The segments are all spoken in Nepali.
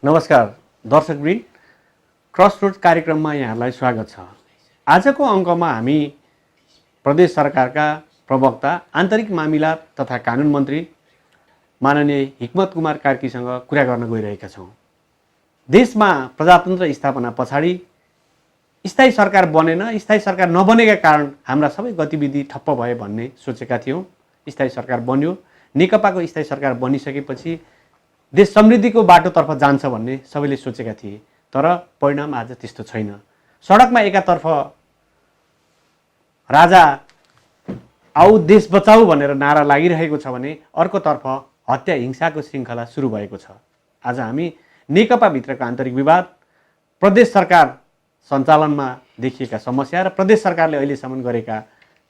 नमस्कार दर्शकवृन्द, क्रसरोड्स कार्यक्रममा यहाँलाई स्वागत छ। आजको अङ्कमा हामी प्रदेश सरकारका प्रवक्ता, आन्तरिक मामिला तथा कानुन मन्त्री माननीय हिक्मत कुमार कार्कीसँग कुरा गर्न गइरहेका छौँ। देशमा प्रजातन्त्र स्थापना पछाडि स्थायी सरकार बनेन, स्थायी सरकार नबनेका कारण हाम्रा सबै गतिविधि ठप्प भए भन्ने सोचेका थियौँ। स्थायी सरकार बन्यो, नेकपाको स्थायी सरकार बनिसकेपछि देश समृद्धिको बाटोतर्फ जान्छ भन्ने सबैले सोचेका थिए, तर परिणाम आज त्यस्तो छैन। सडकमा एकातर्फ राजा आऊ देश बचाऊ भनेर नारा लागिरहेको छ भने अर्कोतर्फ हत्या हिंसाको श्रृङ्खला सुरु भएको छ। आज हामी नेकपाभित्रको आन्तरिक विवाद, प्रदेश सरकार सञ्चालनमा देखिएका समस्या र प्रदेश सरकारले अहिलेसम्म गरेका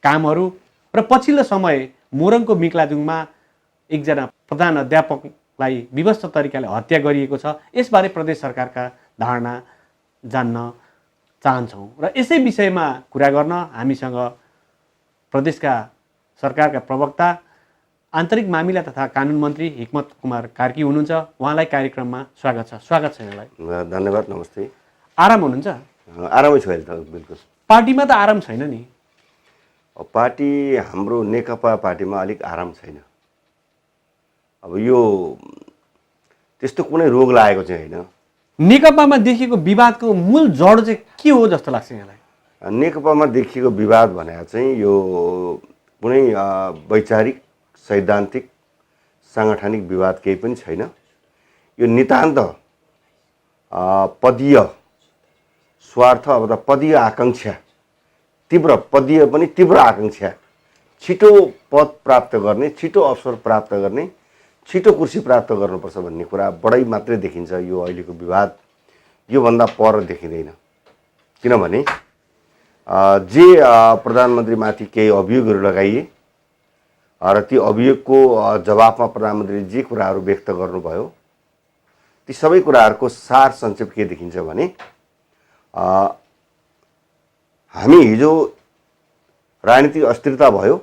कामहरू र पछिल्लो समय मोरङको मिक्लाजुङमा एकजना प्रधान अध्यापकलाई विवश तरिकाले हत्या गरिएको छ, यसबारे प्रदेश सरकारका धारणा जान्न चाहन्छौँ। र यसै विषयमा कुरा गर्न हामीसँग प्रदेशका सरकारका प्रवक्ता, आन्तरिक मामिला तथा कानुन मन्त्री हिक्मत कुमार कार्की हुनुहुन्छ। उहाँलाई कार्यक्रममा स्वागत छ। स्वागत छ यहाँलाई। धन्यवाद, नमस्ते। आराम हुनुहुन्छ? आरामै छु अहिले त, बिल्कुल। पार्टीमा त आराम छैन नि? पार्टी, हाम्रो नेकपा पार्टीमा अलिक आराम छैन। अब यो त्यस्तो कुनै रोग लागेको चाहिँ होइन। नेकपामा देखिएको विवादको मूल जड चाहिँ के हो जस्तो लाग्छ यहाँलाई? नेकपामा देखिएको विवाद भनेको चाहिँ यो कुनै वैचारिक, सैद्धान्तिक, साङ्गठनिक विवाद केही पनि छैन। यो नितान्त पदीय स्वार्थ अथवा पदीय आकाङ्क्षा, तीव्र पदीय पनि तीव्र आकाङ्क्षा, छिटो पद प्राप्त गर्ने, छिटो अवसर प्राप्त गर्ने, छिटो कुर्सी प्राप्त गर्नुपर्छ भन्ने कुरा बढै मात्रै देखिन्छ। यो अहिलेको विवाद योभन्दा पर देखिँदैन। किनभने जे प्रधानमन्त्रीमाथि केही अभियोगहरू लगाइए र ती अभियोगको जवाफमा प्रधानमन्त्रीले जे कुराहरू व्यक्त गर्नुभयो, ती सबै कुराहरूको सार संक्षेप के देखिन्छ भने हामी हिजो राजनीतिक अस्थिरता भयो,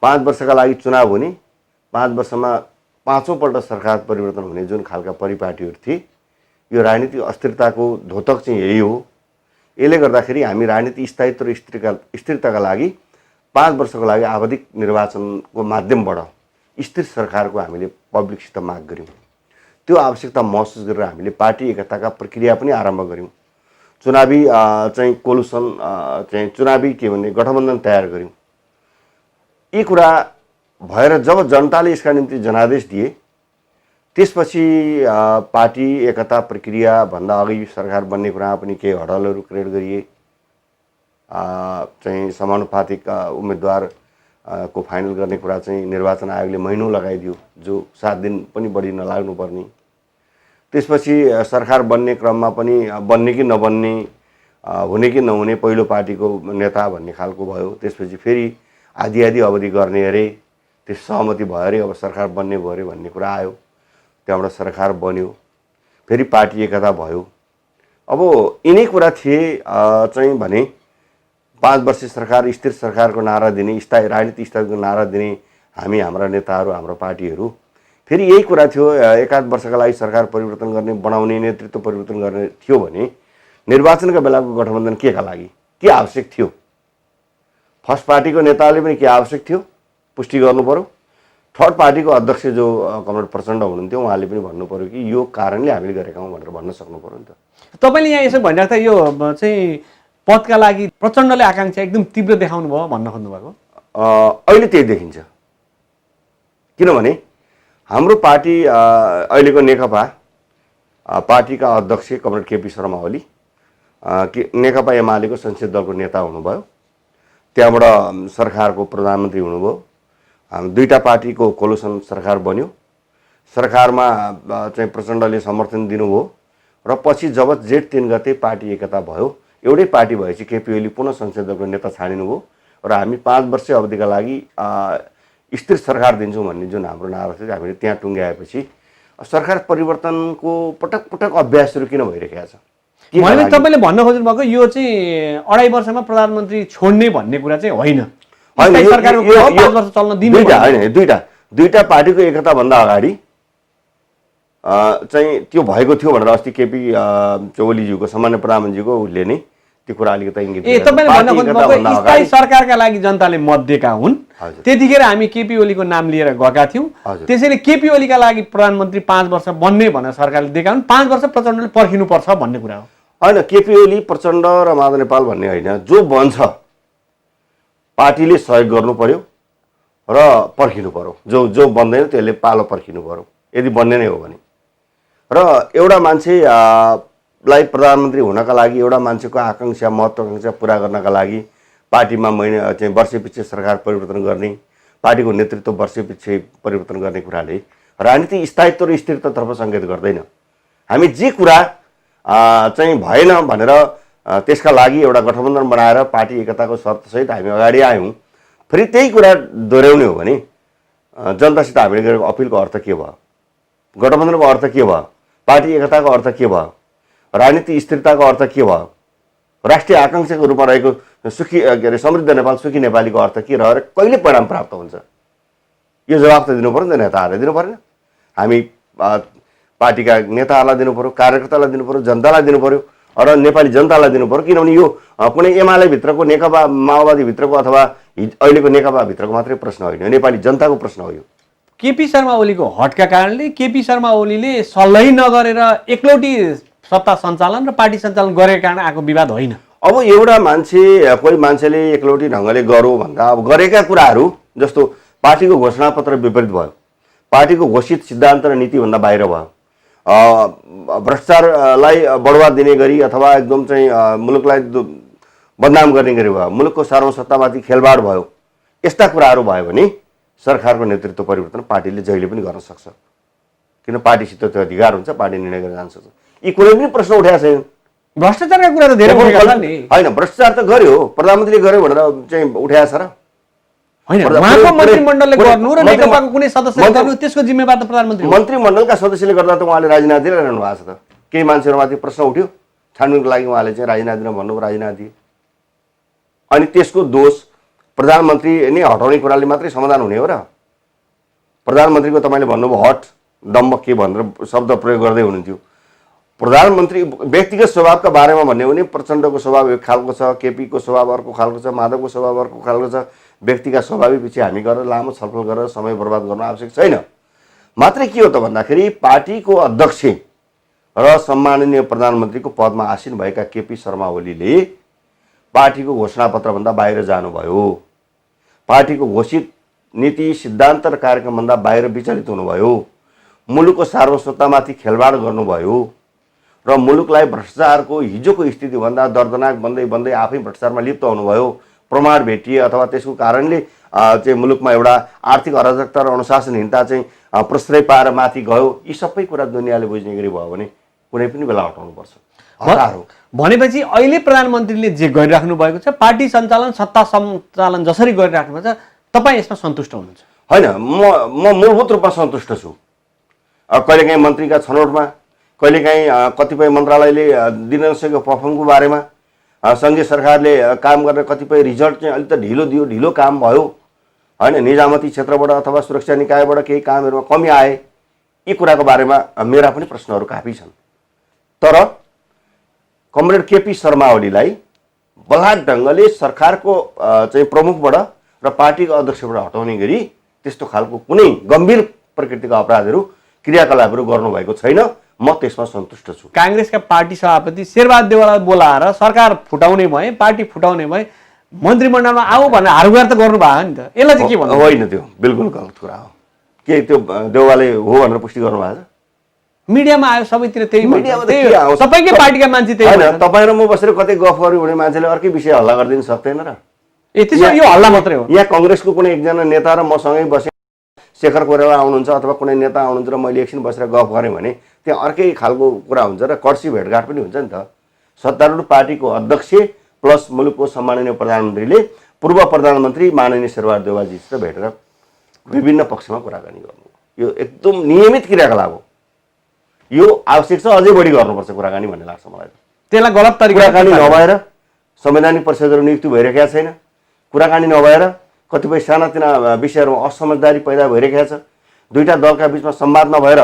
5 वर्षका लागि चुनाव हुने, 5 वर्षमा 5औं पल्ट सरकार परिवर्तन हुने जुन खालका परिपाटीहरू थिए, यो राजनीतिक अस्थिरताको द्योतक चाहिँ यही हो। यसले गर्दाखेरि हामी राजनीतिक स्थायित्व र स्थिरताका लागि 5 वर्षको लागि आवधिक निर्वाचनको माध्यमबाट स्थिर सरकारको हामीले पब्लिकसित माग गऱ्यौँ। त्यो आवश्यकता महसुस गरेर हामीले पार्टी एकताका प्रक्रिया पनि आरम्भ गऱ्यौँ। चुनावी चाहिँ कोलुसन चाहिँ चुनावी के भन्ने गठबन्धन तयार गऱ्यौँ। यी कुरा भएर जब जनताले यसका निम्ति जनादेश दिए, त्यसपछि पार्टी एकता प्रक्रिया भन्दा अघि सरकार बन्ने कुरामा पनि केही हडलहरू क्रिएट गरिए। चाहिँ समानुपातिक उम्मेदवार को फाइनल गर्ने कुरा चाहिँ निर्वाचन आयोगले महिनौँ लगाइदियो, जो 7 दिन पनि बढी नलाग्नुपर्ने। त्यसपछि सरकार बन्ने क्रममा पनि बन्ने कि नबन्ने, हुने कि नहुने पहिलो पार्टीको नेता भन्ने खालको भयो। त्यसपछि फेरि आधी अवधि गर्ने अरे, त्यो सहमति भयो अरे, अब सरकार बन्ने भयो अरे भन्ने कुरा आयो। त्यहाँबाट सरकार बन्यो, फेरि पार्टी एकता भयो। अब यिनै कुरा थिए चाहिँ भने 5 वर्ष सरकार, स्थिर सरकारको नारा दिने, स्थायी राजनीतिक स्थायीको नारा दिने हामी, हाम्रा नेताहरू, हाम्रो पार्टीहरू। फेरि यही कुरा थियो, 1-8 वर्षका लागि सरकार परिवर्तन गर्ने, बनाउने, नेतृत्व परिवर्तन गर्ने थियो भने निर्वाचनका बेलाको गठबन्धन के का लागि, के आवश्यक थियो? फर्स्ट पार्टीको नेताले पनि के आवश्यक थियो पुष्टि गर्नु पर्यो। थर्ड पार्टीको अध्यक्ष जो कमरेड प्रचण्ड हुनुहुन्थ्यो, उहाँले पनि भन्नु पर्यो कि यो कारणले हामीले गरेका हौँ भनेर भन्न सक्नु पर्यो नि त। तपाईँले यहाँ यसो भनिराख्दा यो चाहिँ पदका लागि प्रचण्डले आकाङ्क्षा एकदम तीव्र देखाउनु भयो भन्न खोज्नुभएको? अहिले त्यही देखिन्छ। किनभने हाम्रो पार्टी अहिलेको नेकपा पार्टीका अध्यक्ष कमरेड केपी शर्मा ओली नेकपा एमालेको संसदीय दलको नेता हुनुभयो। त्यहाँबाट सरकारको प्रधानमन्त्री हुनुभयो। दुईटा पार्टीको कोलुसन सरकार बन्यो। सरकारमा चाहिँ प्रचण्डले समर्थन दिनुभयो र पछि जब जेठ 3 गते पार्टी एकता भयो, एउटै पार्टी भएपछि केपी ओली पुनः संसदीय दलको नेता छानिनुभयो र हामी 5 वर्ष अवधिका लागि स्थिर सरकार दिन्छौँ भन्ने जुन हाम्रो नारा थियो, हामीले त्यहाँ टुङ्ग्याएपछि सरकार परिवर्तनको पटक पटक अभ्यासहरू किन भइरहेको छ? मैले तपाईँले भन्न खोज्नु भएको यो चाहिँ 2.5 वर्षमा प्रधानमन्त्री छोड्ने भन्ने कुरा चाहिँ होइन। सरकारको 5 वर्ष चल्न दिनु होइन। दुईटा पार्टीको एकता भन्दा अगाडि चाहिँ त्यो भएको थियो भनेर अस्ति केपी ओलीज्यूको सामान्य प्रधानमन्त्रीको उसले नै त्यो कुरा अलिकति इङ्गित ए तपाईले भन्न खोज्नुभएको स्थायी सरकारका लागि जनताले मत दिएका हुन् त्यतिखेर हामी केपी ओलीको नाम लिएर गएका थियौँ त्यसैले केपी ओलीका लागि प्रधानमन्त्री 5 वर्ष बन्ने भनेर सरकारले दिएका हुन् 5 वर्ष प्रचण्डले पर्खिनुपर्छ भन्ने कुरा हो होइन केपी ओली प्रचण्ड र माधव नेपाल भन्ने होइन जो बन्छ पार्टीले सहयोग गर्नु पर्यो र पर्खिनु पर्यो जो बन्दैन त्यसले पालो पर्खिनु पर्यो यदि बन्ने नै हो भने र एउटा मान्छे लाई प्रधानमन्त्री हुनका लागि एउटा मान्छेको आकांक्षा महत्त्वाकांक्षा पुरा गर्नका लागि पार्टीमा चाहिँ वर्षेपछि सरकार परिवर्तन गर्ने पार्टीको नेतृत्व वर्षेपछि परिवर्तन गर्ने कुराले राजनीतिक स्थायित्व र स्थिरतातर्फ सङ्केत गर्दैन हामी जे कुरा चाहिँ भएन भनेर त्यसका लागि एउटा गठबन्धन बनाएर पार्टी एकताको शर्तसहित हामी अगाडि आयौँ फेरि त्यही कुरा दोहोऱ्याउने हो भने जनतासित हामीले गरेको अपिलको अर्थ के भयो गठबन्धनको अर्थ के भयो पार्टी एकताको अर्थ के भयो राजनीतिक स्थिरताको अर्थ के भयो राष्ट्रिय आकांक्षाको रूपमा रहेको सुखी के अरे समृद्ध नेपाल सुखी नेपालीको अर्थ के रहेर कहिले परिणाम प्राप्त हुन्छ यो जवाब त दिनु पर्यो नि त नेताहरूले दिनु परेन हामी पार्टीका नेताहरूलाई दिनु पर्यो कार्यकर्तालाई दिनु पर्यो जनतालाई दिनु पर्यो र नेपाली जनतालाई दिनु पर्यो किनभने यो कुनै एमाले भित्रको नेकपा माओवादी भित्रको अथवा अहिलेको नेकपा भित्रको मात्रै प्रश्न होइन नेपाली जनताको प्रश्न हो यो केपी शर्मा ओलीको हटका कारणले केपी शर्मा ओलीले सल्लाह नगरेर एकलौटी सत्ता सञ्चालन र पार्टी सञ्चालन गरेको कारण आएको विवाद होइन अब एउटा मान्छे कोही मान्छेले एकलौटी ढङ्गले गरौँ भन्दा अब गरेका कुराहरू जस्तो पार्टीको घोषणापत्र विपरीत भयो पार्टीको घोषित सिद्धान्त र नीतिभन्दा बाहिर भयो भ्रष्टाचारलाई बढावा दिने गरी अथवा एकदम चाहिँ मुलुकलाई बदनाम गर्ने गरी भयो मुलुकको सार्वसत्तामाथि खेलबाड भयो यस्ता कुराहरू भयो भने सरकारको नेतृत्व परिवर्तन पार्टीले जहिले पनि गर्न सक्छ किन पार्टीसित त्यो अधिकार हुन्छ पार्टी निर्णय गरेर जान सक्छ यी कुनै पनि प्रश्न उठाएको छैन भ्रष्टाचारका कुरा त धेरै उठेका छन् नि होइन भ्रष्टाचार त गर्यो प्रधानमन्त्रीले गर्यो भनेर चाहिँ उठाएको छ र होइन उहाँको मन्त्रीमण्डलले गर्नु र नेकपाको कुनै सदस्यले गर्नु त्यसको जिम्मेवार त प्रधानमन्त्री मन्त्रीमण्डलका सदस्यले गर्दा त उहाँले राजीनामा दिइरहनु भएको छ त केही मान्छेहरूमाथि प्रश्न उठ्यो छानबिनको लागि उहाँले चाहिँ राजीनामा दिन भन्नु राजीनामा दिए अनि त्यसको दोष प्रधानमन्त्री नै हटाउने कुराले मात्रै समाधान हुने हो र प्रधानमन्त्रीको तपाईँले भन्नुभयो हट दम्ब के भनेर शब्द प्रयोग गर्दै हुनुहुन्थ्यो प्रधानमन्त्री व्यक्तिगत स्वभावका बारेमा भन्ने हो भने प्रचण्डको स्वभाव एक खालको छ केपीको स्वभाव अर्को खालको छ माधवको स्वभाव अर्को खालको छ व्यक्तिका स्वभावै पछि हामी गरेर लामो छलफल गरेर समय बर्बाद गर्न आवश्यक छैन मात्रै के हो त भन्दाखेरि पार्टीको अध्यक्ष र सम्माननीय प्रधानमन्त्रीको पदमा आसीन भएका केपी शर्मा ओलीले पार्टीको घोषणापत्रभन्दा बाहिर जानुभयो पार्टीको घोषित नीति सिद्धान्त र कार्यक्रमभन्दा बाहिर विचलित हुनुभयो मुलुकको सार्वसत्तामाथि खेलबाड गर्नुभयो र मुलुकलाई भ्रष्टाचारको हिजोको स्थितिभन्दा दर्दनाक बन्दै बन्दै आफै भ्रष्टाचारमा लिप्त हुनुभयो प्रमाण भेटिए अथवा त्यसको कारणले चाहिँ मुलुकमा एउटा आर्थिक अराजकता र अनुशासनहीनता चाहिँ प्रश्रय पाएर माथि गयो यी सबै कुरा दुनियाँले बुझ्ने गरी भयो भने कुनै पनि बेला हटाउनुपर्छ हतार हो भनेपछि अहिले प्रधानमन्त्रीले जे गरिराख्नु भएको छ पार्टी सञ्चालन सत्ता सञ्चालन जसरी गरिराख्नु भएको छ तपाईँ यसमा सन्तुष्ट हुनुहुन्छ होइन म मूलभूत रूपमा सन्तुष्ट छु कहिलेकाहीँ मन्त्रीका छनौटमा कहिलेकाहीँ कतिपय मन्त्रालयले दिन नसकेको पर्फर्मको बारेमा सङ्घीय सरकारले काम गरेर कतिपय रिजल्ट चाहिँ अलिक त ढिलो काम भयो होइन निजामती क्षेत्रबाट अथवा सुरक्षा निकायबाट केही कामहरूमा कमी आए यी कुराको बारेमा मेरा पनि प्रश्नहरू काफी छन् तर कमरेड केपी शर्मा ओलीलाई बलात् ढङ्गले सरकारको चाहिँ प्रमुखबाट र पार्टीको अध्यक्षबाट हटाउने गरी त्यस्तो खालको कुनै गम्भीर प्रकृतिका अपराधहरू क्रियाकलापहरू गर्नुभएको छैन म त्यसमा सन्तुष्ट छु काङ्ग्रेसका पार्टी सभापति शेरबहादुर देउवालाई बोलाएर सरकार फुटाउने भए पार्टी फुटाउने भए मन्त्रीमण्डलमा आऊ भनेर हारगुहार त गर्नु भयो नि त यसलाई चाहिँ के भन्नु होइन त्यो बिल्कुल गलत कुरा हो के त्यो देउवाले हो भनेर पुष्टि गर्नुभएको छ मिडियामा आयो सबैतिर त्यही मिडियामा त के आउँछ सबैकै पार्टीका मान्छे त्यही होइन तपाईँ र म बसेर कतै गफ गर्यो भने मान्छेले अर्कै विषय हल्ला गरिदिन सक्दैन र त्यसो यो हल्ला मात्रै हो यहाँ कङ्ग्रेसको कुनै एकजना नेता र मसँगै बसे शेखर कोइराला आउनुहुन्छ अथवा कुनै नेता आउनुहुन्छ र मैले एकछिन बसेर गफ गरेँ भने त्यहाँ अर्कै खालको कुरा हुन्छ र कर्सी भेटघाट पनि हुन्छ नि त सत्तारूढ पार्टीको अध्यक्ष प्लस मुलुकको सम्माननीय प्रधानमन्त्रीले पूर्व प्रधानमन्त्री माननीय शेरबहादुर देउवाजीसित भेटेर विभिन्न पक्षमा कुराकानी गर्नु यो एकदम नियमित क्रियाकलाप हो यो आवश्यक छ अझै बढी गर्नुपर्छ कुराकानी भन्ने लाग्छ मलाई त्यसलाई गलत तरिका कुराकानी नभएर संवैधानिक परिषदहरू नियुक्ति भइरहेका छैन कुराकानी नभएर कतिपय सानातिना विषयहरूमा असमझदारी पैदा भइरहेको छ दुईटा दलका बीचमा संवाद नभएर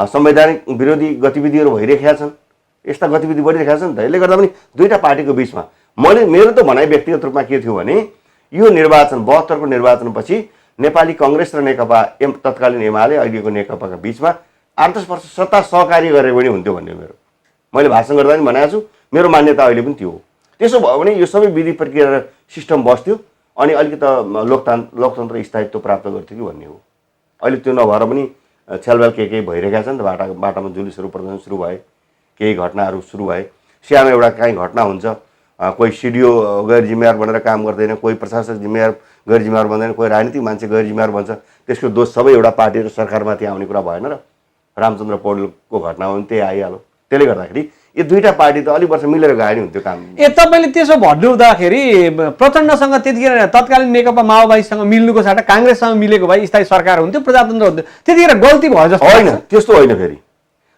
संवैधानिक विरोधी गतिविधिहरू भइरहेका छन्, यस्ता गतिविधि बढिरहेका छन्। त यसले गर्दा पनि दुईटा पार्टीको बिचमा मेरो त भनाइ व्यक्तिगत रूपमा के थियो भने यो निर्वाचन 72 को निर्वाचनपछि नेपाली कांग्रेस र नेकपा तत्कालीन एमाले अहिलेको नेकपाका बिचमा 8-10 वर्ष सत्ता सहकार्य गरेको पनि हुन्थ्यो भन्ने मैले भाषण गर्दा पनि भनेको छु। मेरो मान्यता अहिले पनि त्यो हो। त्यसो भयो भने यो सबै विधि प्रक्रिया र सिस्टम बस्थ्यो अनि अलिकति लोकतन्त्र स्थायित्व प्राप्त गर्थ्यो कि भन्ने हो। अहिले त्यो नभएर पनि छेलबेल के भइरहेका छन्। बाटामा जुलुसहरू प्रदर्शन सुरु भए, केही घटनाहरू सुरु भए। सानो एउटा काहीँ घटना हुन्छ, कोही सिडिओ गैर जिम्मेवार बनेर काम गर्दैन, कोही प्रशासक गैर जिम्मेवार बन्दैन, कोही राजनीतिक मान्छे गैर जिम्मेवार बन्छ। त्यसको दोष सबै एउटा पार्टी र सरकारमाथि आउने कुरा भएन र रामचन्द्र पौडेलको घटनामा पनि त्यही आइहाल्यो। त्यसले गर्दाखेरि यो दुईटा पार्टी त अलिक वर्ष मिलेर गए नि हुन्थ्यो काम। तपाईँले त्यसो भन्नुहुँदाखेरि प्रचण्डसँग त्यतिखेर तत्कालीन नेकपा माओवादीसँग मिल्नुको साटा काङ्ग्रेससँग मिलेको भए स्थायी सरकार हुन्थ्यो, प्रजातन्त्र हुन्थ्यो। त्यतिखेर गल्ती भयो जस्तो होइन, त्यस्तो होइन। फेरि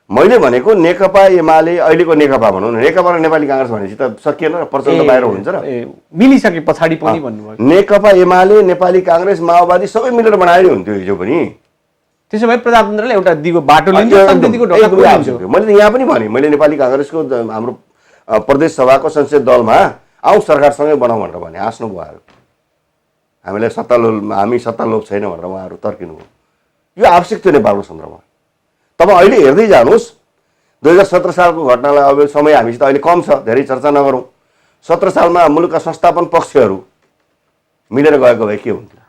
मैले भनेको नेकपा एमाले अहिलेको नेकपा भनौँ न, नेकपा र नेपाली काङ्ग्रेस भनेपछि त सकिएन र प्रचण्ड बाहिर हुन्छ र मिलिसके पछाडि पनि भन्नुभयो। नेकपा एमाले नेपाली काङ्ग्रेस माओवादी सबै मिलेर बनाए हुन्थ्यो हिजो पनि। त्यसो भए प्रजातन्त्रले एउटा दिगो बाटो लिन्छ, संस्कृतिको ढोका खोलिन्छ। मैले त यहाँ पनि भने, मैले नेपाली काङ्ग्रेसको हाम्रो प्रदेश सभाको संसदीय दलमा आउँ सरकारसँगै बनाउँ भनेर भने हाँस्नु भयो। हामी सत्ता लोभ छैन भनेर उहाँहरू तर्किनु भयो। यो आवश्यक थियो नेपालको सन्दर्भमा। तपाईँ अहिले हेर्दै जानुहोस्, 2017 सालको घटनालाई अब समय हामीसित अहिले कम छ, धेरै चर्चा नगरौँ। 17 सालमा मुलुकका संस्थापन पक्षहरू मिलेर गएको भए के हुन्थ्यो?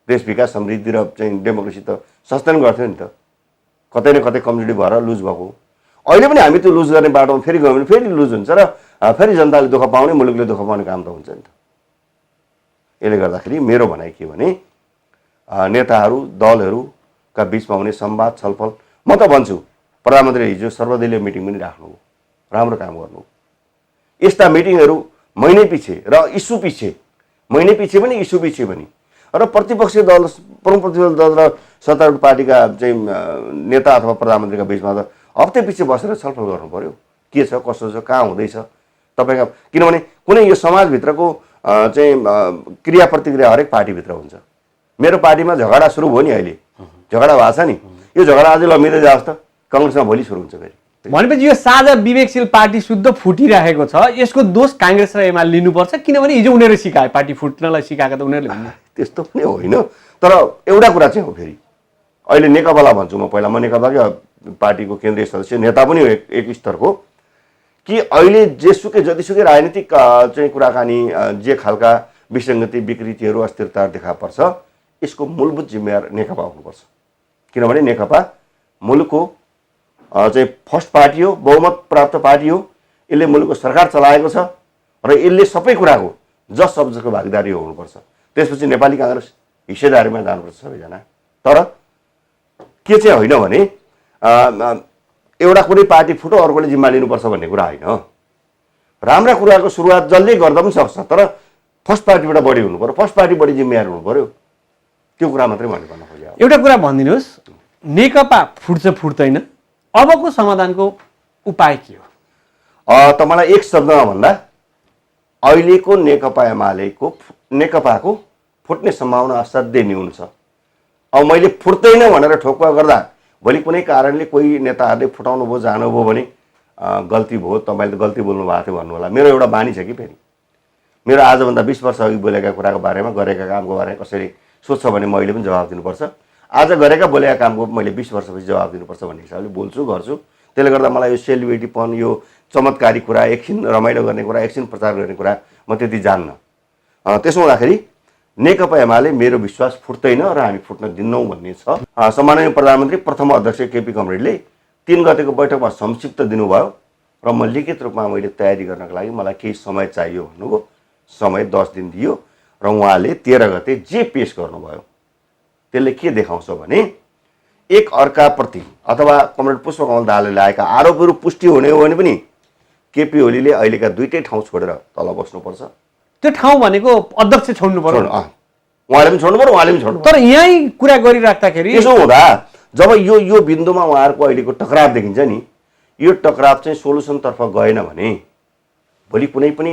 देश विकास समृद्धि र चाहिँ डेमोक्रेसी त सस्टेन गर्थ्यो नि त। कतै न कतै कमजोरी भएर लुज भएको। अहिले पनि हामी त्यो लुज गर्ने बाटोमा फेरि गयो भने फेरि लुज हुन्छ र फेरि जनताले दुःख पाउने, मुलुकले दुःख पाउने काम त हुन्छ नि त। यसले गर्दाखेरि मेरो भनाइ के भने नेताहरू दलहरूका बिचमा हुने संवाद छलफल, म त भन्छु प्रधानमन्त्रीले हिजो सर्वदलीय मिटिङ पनि राख्नु हो, राम्रो काम गर्नु। यस्ता मिटिङहरू महिनै पछि र इस्यु पछि, महिनै पछि पनि इस्यु पछि पनि, र प्रतिपक्षी दल, प्रमुख प्रतिपक्षी दल र सत्तारूढ पार्टीका चाहिँ नेता अथवा प्रधानमन्त्रीका बिचमा त हप्ते पछि बसेर छलफल गर्नु पर्यो। के छ, कसो छ, कहाँ हुँदैछ तपाईँका। किनभने कुनै यो समाजभित्रको चाहिँ क्रिया प्रतिक्रिया हरेक पार्टीभित्र हुन्छ। मेरो पार्टीमा झगडा सुरु भयो नि, अहिले झगडा भएको छ नि, यो झगडा अझै लम्बिँदै जाओस् त, काङ्ग्रेसमा भोलि सुरु हुन्छ फेरि। भनेपछि यो साझा विवेकशील पार्टी शुद्ध फुटिरहेको छ, यसको दोष काङ्ग्रेस र एमाले लिनुपर्छ। किनभने हिजो उनीहरूले सिकाए, पार्टी फुट्नलाई सिकाएको त उनीहरूले भन्ने। त्यस्तो पनि होइन, तर एउटा कुरा चाहिँ हो, फेरि अहिले नेकपालाई भन्छु म, पहिला म नेकपाकै पार्टीको केन्द्रीय सदस्य नेता पनि हो एक स्तरको, कि अहिले जतिसुकै राजनीतिक चाहिँ कुराकानी जे खालका विसङ्गति विकृतिहरू अस्थिरता देखा पर्छ, यसको मूलभूत जिम्मेवार नेकपा हुनुपर्छ। किनभने नेकपा मुलुकको चाहिँ फर्स्ट पार्टी हो, बहुमत प्राप्त पार्टी हो, यसले मुलुकको सरकार चलाएको छ र यसले सबै कुराको जस सबजसको भागीदारी हुनुपर्छ। त्यसपछि नेपाली काङ्ग्रेस हिस्सेदारीमा जानुपर्छ सबैजना। तर के चाहिँ होइन भने एउटा कुनै पार्टी फुटो अर्कोले जिम्मा लिनुपर्छ भन्ने कुरा होइन। राम्रा कुराको सुरुवात जसले गर्दा पनि सक्छ, तर फर्स्ट पार्टीबाट बढी हुनु पर्यो, फर्स्ट पार्टी बढी जिम्मेवार हुनु पर्यो। त्यो कुरा मात्रै मैले भन्न खोजेँ। एउटा कुरा भनिदिनुहोस्, नेकपा फुट्छ फुट्दैन, अबको समाधानको उपाय के हो? त मलाई एक शब्दमा भन्दा अहिलेको नेकपाको फुट्ने सम्भावना असाध्यै न्यून छ। अब मैले फुट्दैन भनेर ठोक्वा गर्दा भोलि कुनै कारणले कोही नेताहरूले फुटाउनु भयो, जानुभयो भने गल्ती भयो, तपाईँले त गल्ती बोल्नु भएको थियो भन्नु होला। मेरो एउटा बानी छ कि फेरि मेरो आजभन्दा 20 वर्ष अघि बोलेका कुराको बारेमा, गरेका कामको बारेमा कसैले सोध्छ भने मैले पनि जवाब दिनुपर्छ। आज गरेका बोलेका कामको मैले 20 वर्षपछि जवाब दिनुपर्छ भन्ने हिसाबले बोल्छु, गर्छु। त्यसले गर्दा मलाई यो सेलिब्रिटीपन, यो चमत्कारी कुरा, एकछिन रमाइलो गर्ने कुरा, एकछिन प्रचार गर्ने कुरा म त्यति जान्न। त्यसो हुँदाखेरि नेकपा एमाले मेरो विश्वास फुट्दैन र हामी फुट्न दिन्नौँ भन्ने छ। सम्माननीय प्रधानमन्त्री प्रथम अध्यक्ष केपी कमरेडले 3 गतेको बैठकमा संक्षिप्त दिनुभयो र म लिखित रूपमा मैले तयारी गर्नको लागि मलाई केही समय चाहियो भन्नुभयो। समय 10 दिन दियो र उहाँले 13 गते जे पेश गर्नुभयो त्यसले के देखाउँछ भने एक अर्काप्रति अथवा कमरेड पुष्पकमल दाहालले लगाएका आरोपहरू पुष्टि हुने हो भने पनि केपी ओलीले अहिलेका दुईटै ठाउँ छोडेर तल बस्नुपर्छ। त्यो ठाउँ भनेको अध्यक्ष छोड्नु पर्यो, उहाँले पनि छोड्नु पर्यो, उहाँले पनि छोड्नु। तर यहीँ कुरा गरिराख्दाखेरि त्यसो हुँदा जब यो बिन्दुमा उहाँहरूको अहिलेको टकराव देखिन्छ नि, यो टकराव चाहिँ सोलुसनतर्फ गएन भने भोलि कुनै पनि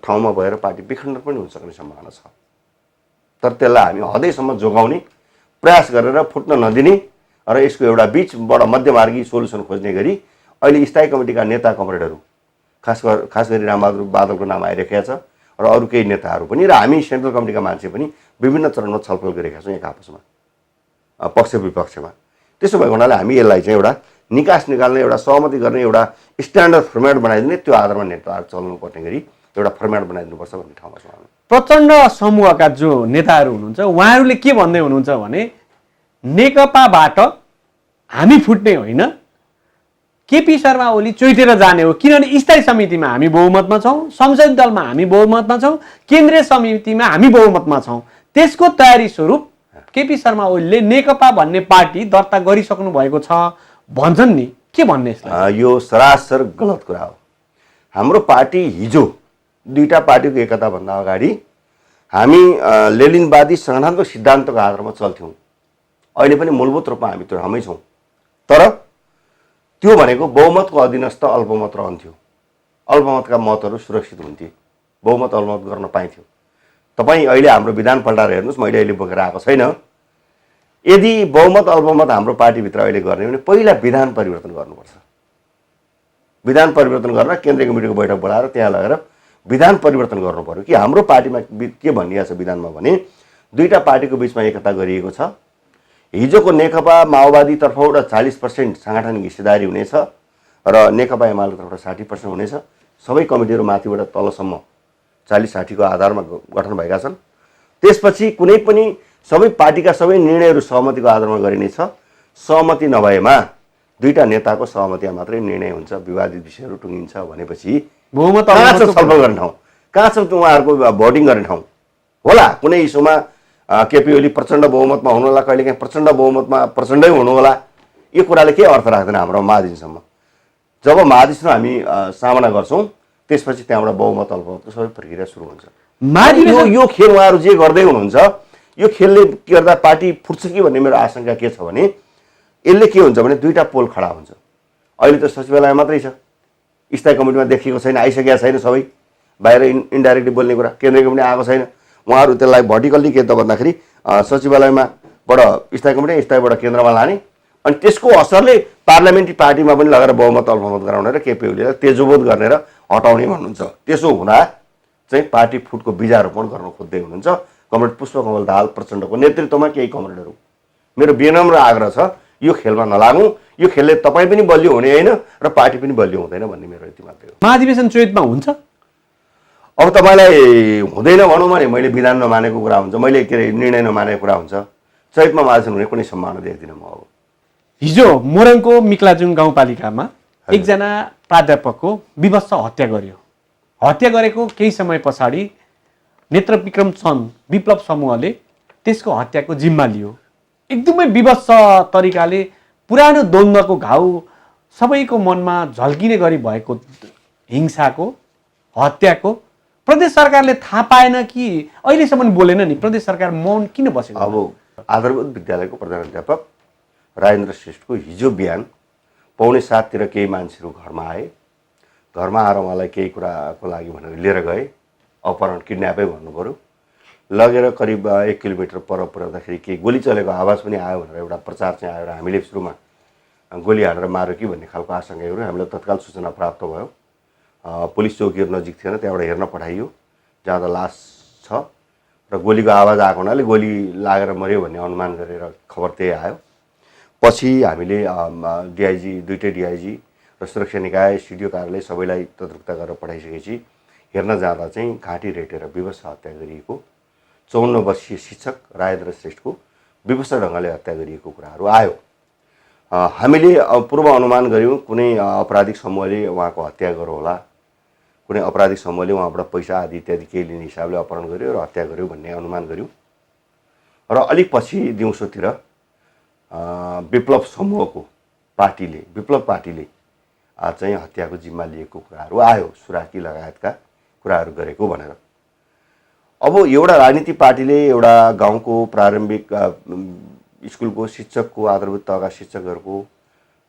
ठाउँमा भएर पार्टी विखण्डन पनि हुन सक्ने सम्भावना छ। तर त्यसलाई हामी हदैसम्म जोगाउने प्रयास गरेर फुट्न नदिने र यसको एउटा बिचबाट मध्यमार्गी सोल्युसन खोज्ने गरी अहिले स्थायी कमिटीका नेता कमरेडहरू खास गरी रामबहादुर बादलको नाम आइरहेको छ र अरू केही नेताहरू पनि र हामी सेन्ट्रल कमिटीका मान्छे पनि विभिन्न चरणमा छलफल गरेका छौँ एक आपसमा पक्ष विपक्षमा। त्यसो भएको हुनाले हामी यसलाई चाहिँ एउटा निकास निकाल्ने एउटा सहमति गर्ने एउटा स्ट्यान्डर्ड फर्मेट बनाइदिने त्यो आधारमा नेताहरू चल्नुपर्ने गरी एउटा फर्मेट बनाइदिनुपर्छ भन्ने ठाउँमा छौँ हामी। प्रचण्ड समूहका जो नेताहरू हुनुहुन्छ उहाँहरूले के भन्दै हुनुहुन्छ भने नेकपाबाट हामी फुट्ने होइन, केपी शर्मा ओली चोइटेर जाने हो, किनभने स्थायी समितिमा हामी बहुमतमा छौँ, संसदीय दलमा हामी बहुमतमा छौँ, केन्द्रीय समितिमा हामी बहुमतमा छौँ। त्यसको तयारी स्वरूप केपी शर्मा ओलीले नेकपा भन्ने पार्टी दर्ता गरिसक्नु भएको छ भन्छन् नि, के भन्ने यसलाई? यो सरासर गलत कुरा हो। हाम्रो पार्टी हिजो दुईटा पार्टीको एकताभन्दा अगाडि हामी लेनिनवादी संगठनात्मक सिद्धान्तको आधारमा चल्थ्यौँ। अहिले पनि मूलभूत रूपमा हामी त्यो ठाउँमै छौँ, तर त्यो भनेको बहुमतको अधीनस्थ अल्पमत रहन्थ्यो। अल्पमतका मतहरू सुरक्षित हुन्थे, बहुमत अल्पमत गर्न पाइन्थ्यो। तपाईँ अहिले हाम्रो विधान पल्टाएर हेर्नुहोस्, मैले अहिले बोकेर आएको छैन। यदि बहुमत अल्पमत हाम्रो पार्टीभित्र अहिले गर्ने भने पहिला विधान परिवर्तन गर्नुपर्छ। विधान परिवर्तन गरेर केन्द्रीय कमिटीको बैठक बोलाएर त्यहाँ लगेर विधान परिवर्तन गर्नु पर्यो कि हाम्रो पार्टीमा के भनिएको छ विधानमा भने दुईटा पार्टीको बिचमा एकता गरिएको छ। हिजोको नेकपा माओवादी तर्फबाट 40% सांगठनिक हिस्सेदारी हुनेछ र नेकपा एमाले तर्फबाट 60% हुनेछ। सबै कमिटीहरू माथिबाट तलसम्म 40-60 को आधारमा गठन भएका छन्। त्यसपछि कुनै पनि सबै पार्टीका सबै निर्णयहरू सहमतिको आधारमा गरिनेछ। सहमति नभएमा दुईटा नेताको सहमतिमा मात्रै निर्णय हुन्छ, विवादित विषयहरू टुङ्गिन्छ भनेपछि बहुमत कहाँ छ छलफल गर्ने ठाउँ? कहाँ छ उहाँहरूको भोटिङ गर्ने ठाउँ? होला कुनै इस्युमा केपी ओली प्रचण्ड बहुमतमा हुनुहोला, कहिलेकाहीँ प्रचण्ड बहुमतमा प्रचण्डै हुनुहोला। यो कुराले के अर्थ राख्दैन हाम्रो महाधिवेशनसम्म। जब महाधिवेशन हामी सामना गर्छौँ त्यसपछि त्यहाँबाट बहुमत अल्पमतको सबै प्रक्रिया सुरु हुन्छ। यो खेल उहाँहरू जे गर्दै हुनुहुन्छ, यो खेलले के गर्दा पार्टी फुट्छ कि भन्ने मेरो आशंका के छ भने यसले के हुन्छ भने दुईटा पोल खडा हुन्छ। अहिले त सचिवालय मात्रै छ, स्थायी कमिटीमा देखिएको छैन, आइसकेका छैन, सबै बाहिर इन्डाइरेक्टली बोल्ने कुरा। केन्द्रीय कमिटी आएको छैन, उहाँहरू त्यसलाई भर्टिकल्ली के त भन्दाखेरि सचिवालयमाबाट स्थायी कमिटी, स्थायीबाट केन्द्रमा लाने अनि त्यसको असरले पार्लियामेन्ट्री पार्टीमा पनि लगेर बहुमत अल्पमत गराउने र केपी ओलीलाई तेजोबोध गर्ने र हटाउने भन्नुहुन्छ। त्यसो हुँदा चाहिँ पार्टी फुटको बीजारोपण गर्न खोज्दै हुनुहुन्छ कमरेड पुष्पकमल दाहाल प्रचण्डको नेतृत्वमा केही कमरेडहरू। मेरो विनम्र आग्रह छ यो खेलमा नलागौँ। यो खेलले तपाईँ पनि बलियो हुने होइन र पार्टी पनि बलियो हुँदैन भन्ने मेरो यति मात्रै हो। महाधिवेशन चैतमा हुन्छ? अब तपाईँलाई हुँदैन भनौँ भने मैले विधान नमानेको कुरा हुन्छ, मैले के अरे निर्णय नमानेको कुरा हुन्छ। चैतमा महाधिवेशन हुने कुनै सम्भावना देख्दिनँ म। अब हिजो मोरङको मिक्लाजुङ गाउँपालिकामा एकजना प्राध्यापकको विवश हत्या गरियो। हत्या गरेको केही समय पछाडि नेत्रविक्रम चन्द विप्लव समूहले त्यसको हत्याको जिम्मा लियो। एकदमै विवश तरिकाले पुरानो द्वन्द्वको घाउ सबैको मनमा झल्किने गरी भएको हिंसाको हत्याको प्रदेश सरकारले थाहा पाएन कि अहिलेसम्म बोलेन नि? प्रदेश सरकार मौन किन बसेको? अब आधारभूत विद्यालयको प्रधानाध्यापक राजेन्द्र श्रेष्ठको हिजो बिहान 6:45 केही मान्छेहरू घरमा आए। घरमा आएर उहाँलाई केही कुराको लागि भनेर लिएर गए। अपहरण, किडन्यापै भन्नु पऱ्यो। लगेर करिब 1 किलोमिटर पर पुर्याउँदाखेरि केही गोली चलेको आवाज पनि आयो भनेर एउटा प्रचार चाहिँ आयो र हामीले सुरुमा गोली हालेर मार्यो कि भन्ने खालको आशंकाहरू हामीलाई तत्काल सूचना प्राप्त भयो। पुलिस चौकीहरू नजिक थिएन, त्यहाँबाट हेर्न पठाइयो जहाँ त लास छ र गोलीको आवाज आएको हुनाले गोली लागेर मर्यो भन्ने अनुमान गरेर खबर त्यही आयो। पछि हामीले डिआइजी, दुईटै डिआइजी र सुरक्षा निकाय, सिडिओ कार्यालय सबैलाई तत्परता गरेर पठाइसकेपछि हेर्न जाँदा चाहिँ घाँटी रेटेर विवश हत्या गरिएको 54 वर्षीय शिक्षक राजेन्द्र श्रेष्ठको विवश ढङ्गले हत्या गरिएको कुराहरू आयो। हामीले पूर्व अनुमान गऱ्यौँ कुनै अपराधिक समूहले उहाँको हत्या गर्यो होला, कुनै अपराधिक समूहले उहाँबाट पैसा आदि इत्यादि केही लिने हिसाबले अपहरण गर्यो र हत्या गर्यो भन्ने अनुमान गऱ्यौँ। र अलिक पछि दिउँसोतिर विप्लव समूहको विप्लव पार्टीले चाहिँ हत्याको जिम्मा लिएको कुराहरू आयो, सुराकी लगायतका कुराहरू गरेको भनेर। अब एउटा राजनीतिक पार्टीले एउटा गाउँको प्रारम्भिक स्कुलको शिक्षकको, आधारभूत तहका शिक्षकहरूको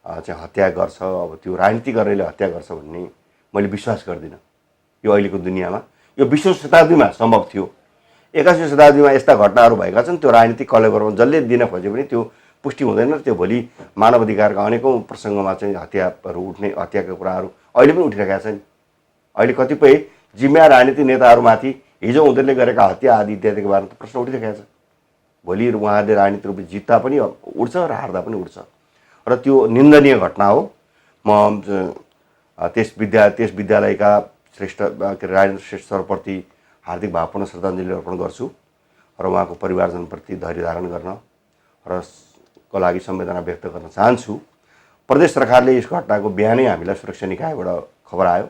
चाहिँ हत्या गर्छ, अब त्यो राजनीति गर्नेले हत्या गर्छ भन्ने मैले विश्वास गर्दिनँ। यो अहिलेको दुनियाँमा यो 20औं शताब्दीमा सम्भव थियो। 21औं शताब्दीमा यस्ता घटनाहरू भएका छन्, त्यो राजनीतिक कलेबरमा जसले दिन खोजे पनि त्यो पुष्टि हुँदैन र त्यो भोलि मानव अधिकारका अनेकौँ प्रसङ्गमा चाहिँ हत्याहरू उठ्ने हत्याका कुराहरू अहिले पनि उठिरहेका छन्। अहिले कतिपय जिम्मेवार राजनीतिक नेताहरूमाथि हिजो उनीहरूले गरेका हत्या आदि इत्यादिको बारेमा त प्रश्न उठिरहेका छ। भोलि उहाँहरूले राजनीतिक रूपले जित्दा पनि उठ्छ र हार्दा पनि उठ्छ र त्यो निन्दनीय घटना हो। म त्यस विद्यालयका श्रेष्ठ के अरे राजेन्द्र श्रेष्ठ सरप्रति हार्दिक भावपूर्ण श्रद्धाञ्जली अर्पण गर्छु र उहाँको परिवारजनप्रति धैर्य धारण गर्न र को लागि संवेदना व्यक्त गर्न चाहन्छु। प्रदेश सरकारले यस घटनाको बिहानै हामीलाई सुरक्षा निकायबाट खबर आयो।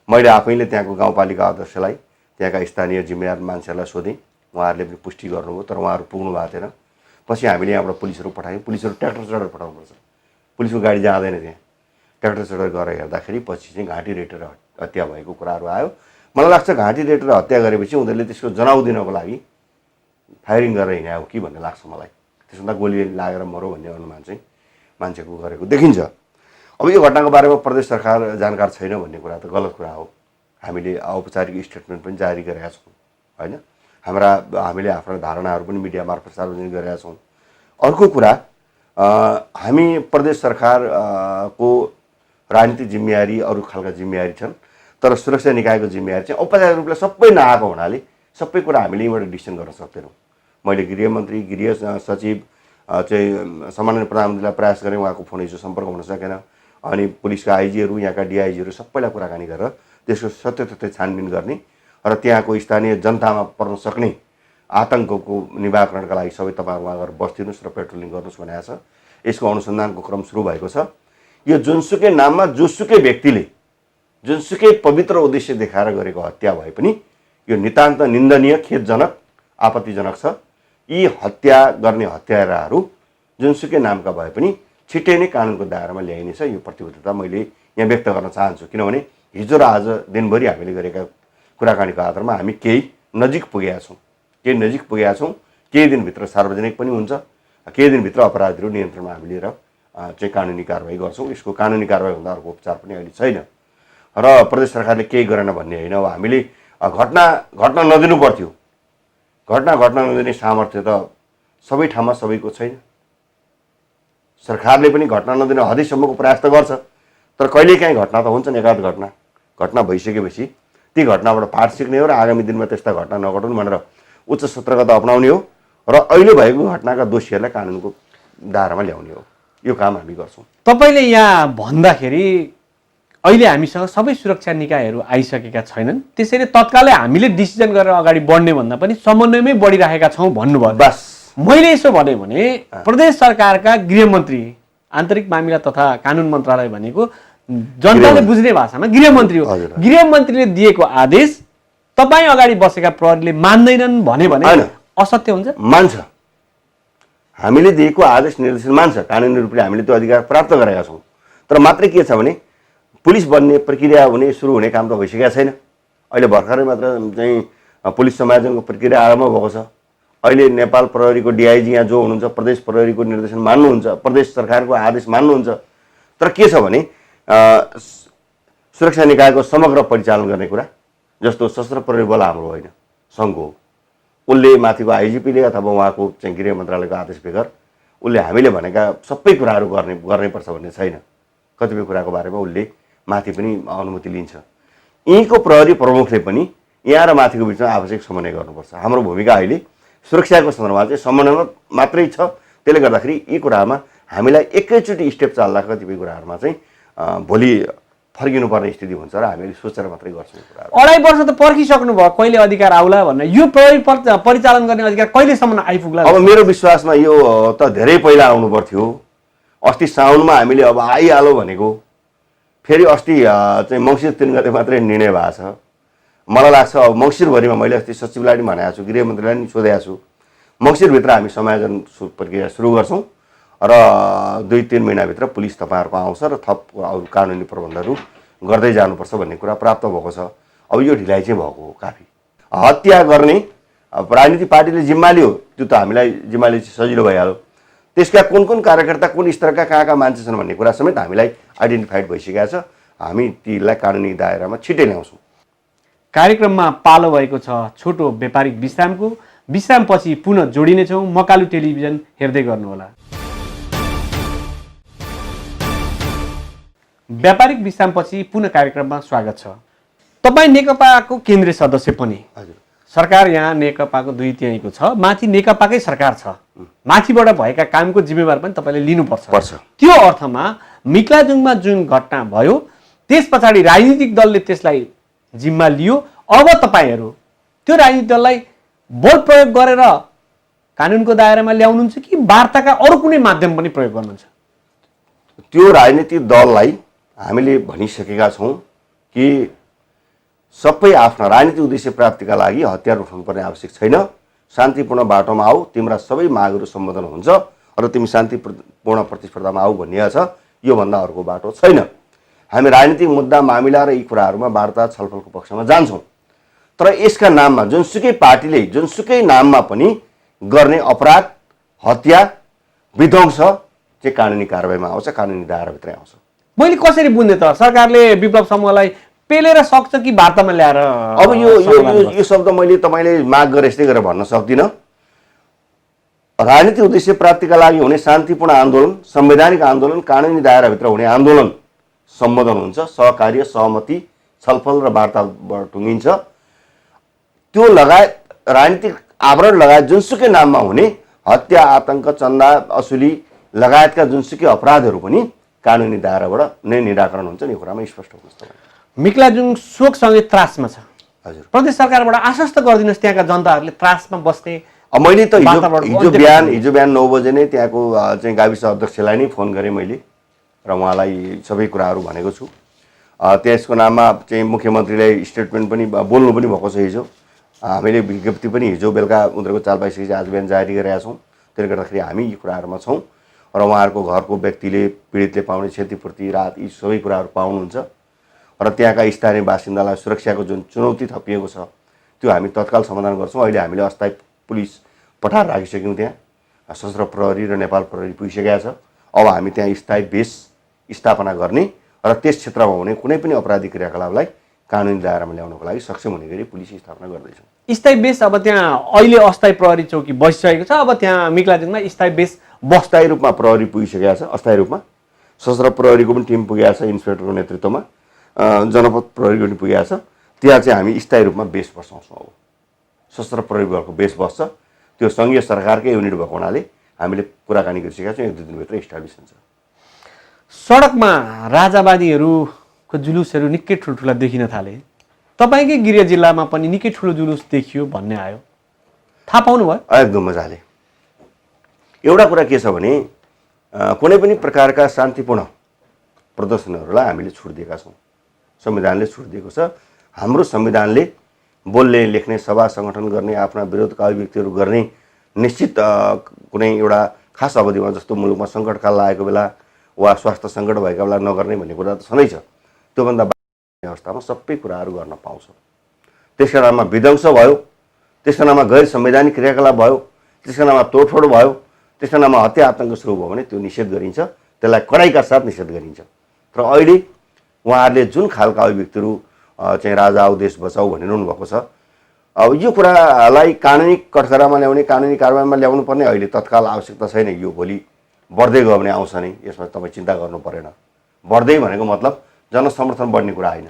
मैले आफैले त्यहाँको गाउँपालिका अध्यक्षलाई त्यहाँका स्थानीय जिम्मेवार मान्छेहरूलाई सोधेँ, उहाँहरूले पनि पुष्टि गर्नुभयो, तर उहाँहरू पुग्नु भएको थिएन। पछि हामीले यहाँबाट पुलिसहरू पठायौँ। पुलिसहरू ट्र्याक्टर चढेर पठाउनुपर्छ, पुलिसको गाडी जाँदैन त्यहाँ। ट्र्याक्टर चढेर गएर हेर्दाखेरि पछि चाहिँ घाँटी रेटेर हत्या भएको कुराहरू आयो। मलाई लाग्छ घाँटी रेटेर हत्या गरेपछि उनीहरूले त्यसको जनाउ दिनको लागि फायरिङ गरेर हिँड्यो कि भन्ने लाग्छ मलाई। त्यसभन्दा गोली लागेर मऱ्यो भन्ने अनुमान चाहिँ मान्छेको गरेको देखिन्छ। अब यो घटनाको बारेमा प्रदेश सरकार जानकार छैन भन्ने कुरा त गलत कुरा हो। हामीले औपचारिक स्टेटमेन्ट पनि जारी गरेका छौँ होइन, हामीले आफ्ना धारणाहरू पनि मिडिया मार्फत सार्वजनिक गरेका छौँ। अर्को कुरा, हामी प्रदेश सरकारको राजनीतिक जिम्मेवारी अरू खालका जिम्मेवारी छन्, तर सुरक्षा निकायको जिम्मेवारी चाहिँ औपचारिक रूपले सबै नआएको हुनाले सबै कुरा हामीले यहीँबाट डिसिसन गर्न सक्दैनौँ। मैले गृहमन्त्री, गृह सचिव चाहिँ सम्माननीय प्रधानमन्त्रीलाई प्रयास गरेँ, उहाँको फोन हिजो सम्पर्क हुन सकेन। अनि पुलिसका आइजीहरू, यहाँका डिआइजीहरू सबैलाई कुराकानी गरेर त्यसको सत्य तथ्य छानबिन गर्ने र त्यहाँको स्थानीय जनतामा पर्न सक्ने आतङ्कको निवारणका लागि सबै तपाईँहरू वहाँ गएर बस्दिनुहोस् र पेट्रोलिङ गर्नुहोस् भनेको छ। यसको अनुसन्धानको क्रम सुरु भएको छ। यो जुनसुकै नाममा जोसुकै व्यक्तिले जुनसुकै पवित्र उद्देश्य देखाएर गरेको हत्या भए पनि यो नितान्त निन्दनीय, खेदजनक, आपत्तिजनक छ। यी हत्या गर्ने हत्याराहरू जुनसुकै नामका भए पनि छिट्टै नै कानुनको दायरामा ल्याइनेछ। यो प्रतिबद्धता मैले यहाँ व्यक्त गर्न चाहन्छु, किनभने हिजो र आज दिनभरि हामीले गरेका कुराकानीको आधारमा हामी केही नजिक पुगेका छौँ, केही दिनभित्र सार्वजनिक पनि हुन्छ, केही दिनभित्र अपराधीहरू नियन्त्रणमा हामी लिएर चाहिँ कानुनी कारवाही गर्छौँ। यसको कानुनी कारवाही हुँदा अर्को उपचार पनि अहिले छैन र प्रदेश सरकारले केही गरेन भन्ने होइन। अब हामीले घटना नदिनु पर्थ्यो, घटना नदिने सामर्थ्य त सबै ठाउँमा सबैको छैन। सरकारले पनि घटना नदिने हदैसम्मको प्रयास त गर्छ, तर कहिलेकाहीँ घटना त हुन्छन्, एकाध घटना भइसकेपछि ती घटनाबाट पाठ सिक्ने हो र आगामी दिनमा त्यस्ता घटना नघटुन् भनेर उच्च सतर्कता अपनाउने हो र अहिले भएको घटनाका दोषीहरूलाई कानुनको दायरामा ल्याउने हो। यो काम हामी गर्छौँ। तपाईँले यहाँ भन्दाखेरि अहिले हामीसँग सबै सुरक्षा निकायहरू आइसकेका छैनन्, त्यसैले तत्कालै हामीले डिसिजन गरेर अगाडि बढ्ने भन्दा पनि समन्वयमै बढिरहेका छौँ भन्नुभयो। बस मैले यसो भने प्रदेश सरकारका गृहमन्त्री, आन्तरिक मामिला तथा कानुन मन्त्रालय भनेको जनताले बुझ्ने भाषामा गृहमन्त्री हो। गृहमन्त्रीले दिएको आदेश तपाईँ अगाडि बसेका प्रहरीले मान्दैनन् भने असत्य हुन्छ? मान्छ। हामीले दिएको आदेश निर्देशन मान्छ, कानुनी रूपले हामीले त्यो अधिकार प्राप्त गरेका छौँ। तर मात्रै के छ भने पुलिस बन्ने प्रक्रिया सुरु हुने काम त भइसकेका छैन। अहिले भर्खरै मात्र चाहिँ पुलिस समायोजनको प्रक्रिया आरम्भ भएको छ। अहिले नेपाल प्रहरीको डिआइजी यहाँ जो हुनुहुन्छ, प्रदेश प्रहरीको निर्देशन मान्नुहुन्छ, प्रदेश सरकारको आदेश मान्नुहुन्छ। तर के छ भने सुरक्षा निकायको समग्र परिचालन गर्ने कुरा, जस्तो सशस्त्र प्रहरी बल हाम्रो होइन, सङ्घको हो। उसले माथिको आइजिपीले अथवा उहाँको चाहिँ गृह मन्त्रालयको आदेश बेगर उसले हामीले भनेका सबै कुराहरू गर्नैपर्छ भन्ने छैन। कतिपय कुराको बारेमा उसले माथि पनि अनुमति लिन्छ। यहीँको प्रहरी प्रमुखले पनि यहाँ र माथिको बिचमा आवश्यक समन्वय गर्नुपर्छ। हाम्रो भूमिका अहिले सुरक्षाको सन्दर्भमा चाहिँ समन्वय मात्रै छ। त्यसले गर्दाखेरि यी कुरामा हामीलाई एकैचोटि स्टेप चाल्दा कतिपय कुराहरूमा चाहिँ भोलि फर्किनुपर्ने स्थिति हुन्छ र हामीले सोचेर मात्रै गर्छौँ। 2.5 वर्ष त पर्खिसक्नु भयो, कहिले अधिकार आउला भनेर। यो प्रहरी परिचालन गर्ने अधिकार कहिलेसम्म आइपुग्ला? अब मेरो विश्वासमा यो त धेरै पहिला आउनु पर्थ्यो। अस्ति साउनमा हामीले अब आइहाल्यो भनेको, फेरि अस्ति चाहिँ मङ्सिर 3 गते मात्रै निर्णय भएको छ। मलाई लाग्छ अब मङ्सिरभरिमा, मैले अस्ति सचिवलाई पनि भनेको छु, गृहमन्त्रीलाई पनि सोधेको छु, मङ्सिरभित्र हामी समायोजन प्रक्रिया सुरु गर्छौँ र 2-3 महिनाभित्र पुलिस तपाईँहरूको आउँछ र थप अरू कानुनी प्रबन्धहरू गर्दै जानुपर्छ भन्ने कुरा प्राप्त भएको छ। अब यो ढिलाइ चाहिँ भएको हो काफी। हत्या गर्ने राजनीतिक पार्टीले जिम्मा लियो, त्यो त हामीलाई जिम्मा लिएपछि सजिलो भइहाल्यो। त्यसका कुन कार्यकर्ता, कुन स्तरका कहाँका मान्छे छन् भन्ने कुरा समेत हामीलाई आइडेन्टिफाइड भइसकेको छ। हामी तीलाई कानुनी दायरामा छिटै ल्याउँछौँ। कार्यक्रममा पालो भएको छ छोटो व्यापारिक विश्रामको। विश्रामपछि पुनः जोडिनेछौँ। मकालु टेलिभिजन हेर्दै गर्नुहोला। व्यापारिक विश्रामपछि पुनः कार्यक्रममा स्वागत छ। तपाईँ नेकपाको केन्द्रीय सदस्य पनि। हजुर। सरकार यहाँ नेकपाको 2/3 छ, माथि नेकपाकै सरकार छ। माथिबाट भएका कामको जिम्मेवार पनि तपाईँले लिनुपर्छ। त्यो अर्थमा मिक्लाजुङमा जुन घटना भयो त्यस पछाडि राजनीतिक दलले त्यसलाई जिम्मा लियो। अब तपाईँहरू त्यो राजनीतिक दललाई बल प्रयोग गरेर कानुनको दायरामा ल्याउनुहुन्छ कि वार्ताका अरू कुनै माध्यम पनि प्रयोग गर्नुहुन्छ? त्यो राजनीतिक दललाई हामीले भनिसकेका छौँ कि सबै आफ्ना राजनीतिक उद्देश्य प्राप्तिका लागि हतियार उठाउनुपर्ने आवश्यक छैन। शान्तिपूर्ण बाटोमा आऊ, तिम्रा सबै मागहरू सम्बोधन हुन्छ र तिमी शान्तिपूर्ण प्रतिस्पर्धामा आऊ भनिएको छ। योभन्दा अर्को बाटो छैन। हामी राजनीतिक मुद्दा मामिला र यी कुराहरूमा वार्ता छलफलको पक्षमा जान्छौँ। तर यसका नाममा जुनसुकै पार्टीले जुनसुकै नाममा पनि गर्ने अपराध, हत्या, विध्वंस चाहिँ कानुनी कारबाहीमा आउँछ, कानुनी दायराभित्रै आउँछ। मैले कसरी बुझ्ने त? सरकारले विप्लव समूहलाई पेलेर सक्छ कि वार्तामा ल्याएर? अब यो शब्द मैले तपाईँले माग गरे यस्तै गरेर भन्न सक्दिनँ। राजनीतिक उद्देश्य प्राप्तिका लागि हुने शान्तिपूर्ण आन्दोलन, संवैधानिक आन्दोलन, कानुनी दायराभित्र हुने आन्दोलन सम्बोधन हुन्छ, सहकार्य, सहमति, छलफल र वार्ताबाट टुङ्गिन्छ। त्यो लगायत राजनीतिक आवरण लगायत जुनसुकै नाममा हुने हत्या, आतंक, चन्दा असुली लगायतका जुनसुकै अपराधहरू पनि कानुनी दायराबाट नै निराकरण हुन्छ। यो कुरामा स्पष्ट हुनुहोस्। मिक्लाजुङ शोकसँगै त्रासमा छ। हजुर। प्रदेश सरकारबाट आश्वस्त गरिदिनुहोस् त्यहाँका जनताहरूले त्रासमा बस्ने। मैले त हिजो बिहान 9 बजे नै त्यहाँको चाहिँ गाविस अध्यक्षलाई नै फोन गरेँ मैले र उहाँलाई सबै कुराहरू भनेको छु। त्यसको नाममा चाहिँ मुख्यमन्त्रीलाई स्टेटमेन्ट पनि बोल्नु पनि भएको छ। हिजो हामीले विज्ञप्ति पनि हिजो बेलुका उनीहरूको चाल पाइसकेपछि आज बिहान जारी गरेका छौँ। त्यसले गर्दाखेरि हामी यी कुराहरूमा छौँ र उहाँहरूको घरको व्यक्तिले पीडितले पाउने क्षतिपूर्ति, राहत, यी सबै कुराहरू पाउनुहुन्छ र त्यहाँका स्थानीय बासिन्दालाई सुरक्षाको जुन चुनौती थपिएको छ त्यो हामी तत्काल समाधान गर्छौँ। अहिले हामीले अस्थायी पुलिस पठाएर राखिसक्यौँ। त्यहाँ सशस्त्र प्रहरी र नेपाल प्रहरी पुगिसकेका छ। अब हामी त्यहाँ स्थायी बेस स्थापना गर्ने र त्यस क्षेत्रमा हुने कुनै पनि अपराधिक क्रियाकलापलाई कानुनी दायरामा ल्याउनको लागि सक्षम हुने गरी पुलिस स्थापना गर्दैछौँ। स्थायी बेस अब त्यहाँ अहिले अस्थायी प्रहरी चौकी बसिसकेको छ। अब त्यहाँ मिक्लाजुङमा स्थायी बेस अस्थायी रूपमा प्रहरी पुगिसकेका छ। अस्थायी रूपमा सशस्त्र प्रहरीको पनि टिम पुगेको छ, इन्सपेक्टरको नेतृत्वमा जनपद प्रहरीको पनि पुगेको छ। त्यहाँ चाहिँ हामी स्थायी रूपमा बेस बसाउँछौँ। अब सशस्त्र प्रहरी बलको बेस बस्छ। त्यो सङ्घीय सरकारकै युनिट भएको हुनाले हामीले कुराकानी गरिसकेका छौँ। 1-2 दिनभित्र इस्टाब्लिस हुन्छ। सडकमा राजावादीहरूको जुलुसहरू निकै ठुल्ठुला देखिन थाले। तपाईँकै गृह जिल्लामा पनि निकै ठुलो जुलुस देखियो भन्ने आयो, थाहा पाउनुभयो? एकदम मजाले। एउटा कुरा के छ भने कुनै पनि प्रकारका शान्तिपूर्ण प्रदर्शनहरूलाई हामीले छुट दिएका छौँ। संविधानले छुट दिएको छ। हाम्रो संविधानले बोल्ने, लेख्ने, सभा सङ्गठन गर्ने, आफ्ना विरोधका अभिव्यक्तिहरू गर्ने निश्चित कुनै एउटा खास अवधिमा जस्तो मुलुकमा सङ्कटकाल लागेको बेला वा स्वास्थ्य सङ्कट भएका बेला नगर्ने भन्ने कुरा त छँदैछ। त्योभन्दा बाहेक अवस्थामा सबै कुराहरू गर्न पाउँछ। त्यसका नाममा विध्वंस भयो, त्यसका नाममा गैर संवैधानिक क्रियाकलाप भयो, त्यसका नाममा तोडफोड भयो, त्यसका नाममा हत्या आतङ्क सुरु भयो भने त्यो निषेध गरिन्छ। त्यसलाई कडाइका साथ निषेध गरिन्छ। तर अहिले उहाँहरूले जुन खालका अभिव्यक्तिहरू चाहिँ राजा आऊ देश बचाऊ भनिरहनु भएको छ, अब यो कुरालाई कानुनी कठघरामा ल्याउने, कानुनी कारबाहीमा ल्याउनु पर्ने अहिले तत्काल आवश्यकता छैन। यो भोलि बढ्दै गयो भने आउँछ नै, यसमा तपाईँ चिन्ता गर्नु परेन। बढ्दै भनेको मतलब जनसमर्थन बढ्ने कुरा होइन।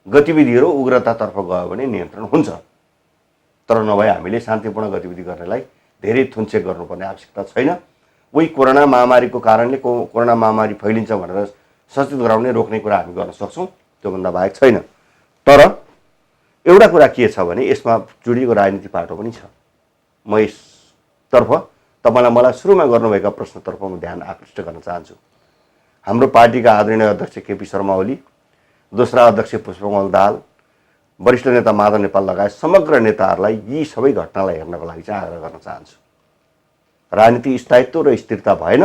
गतिविधिहरू उग्रतातर्फ गयो भने नियन्त्रण हुन्छ। तर नभए हामीले शान्तिपूर्ण गतिविधि गर्नेलाई धेरै थुनचेक गर्नुपर्ने आवश्यकता छैन। उही कोरोना महामारीको कारणले कोरोना महामारी फैलिन्छ भनेर सचेत गराउने, रोक्ने कुरा हामी गर्न सक्छौँ। त्योभन्दा बाहेक छैन। तर एउटा कुरा के छ भने यसमा जुडिएको राजनीति पाटो पनि छ। म यसतर्फ तपाईँलाई मलाई सुरुमा गर्नुभएका प्रश्नतर्फ म ध्यान आकृष्ट गर्न चाहन्छु। हाम्रो पार्टीका आदरणीय अध्यक्ष केपी शर्मा ओली, दोस्रा अध्यक्ष पुष्पकमल दाहाल, वरिष्ठ नेता माधव नेपाल लगायत समग्र नेताहरूलाई यी सबै घटनालाई हेर्नको लागि चाहिँ आग्रह गर्न चाहन्छु। राजनीतिक स्थायित्व र स्थिरता भएन,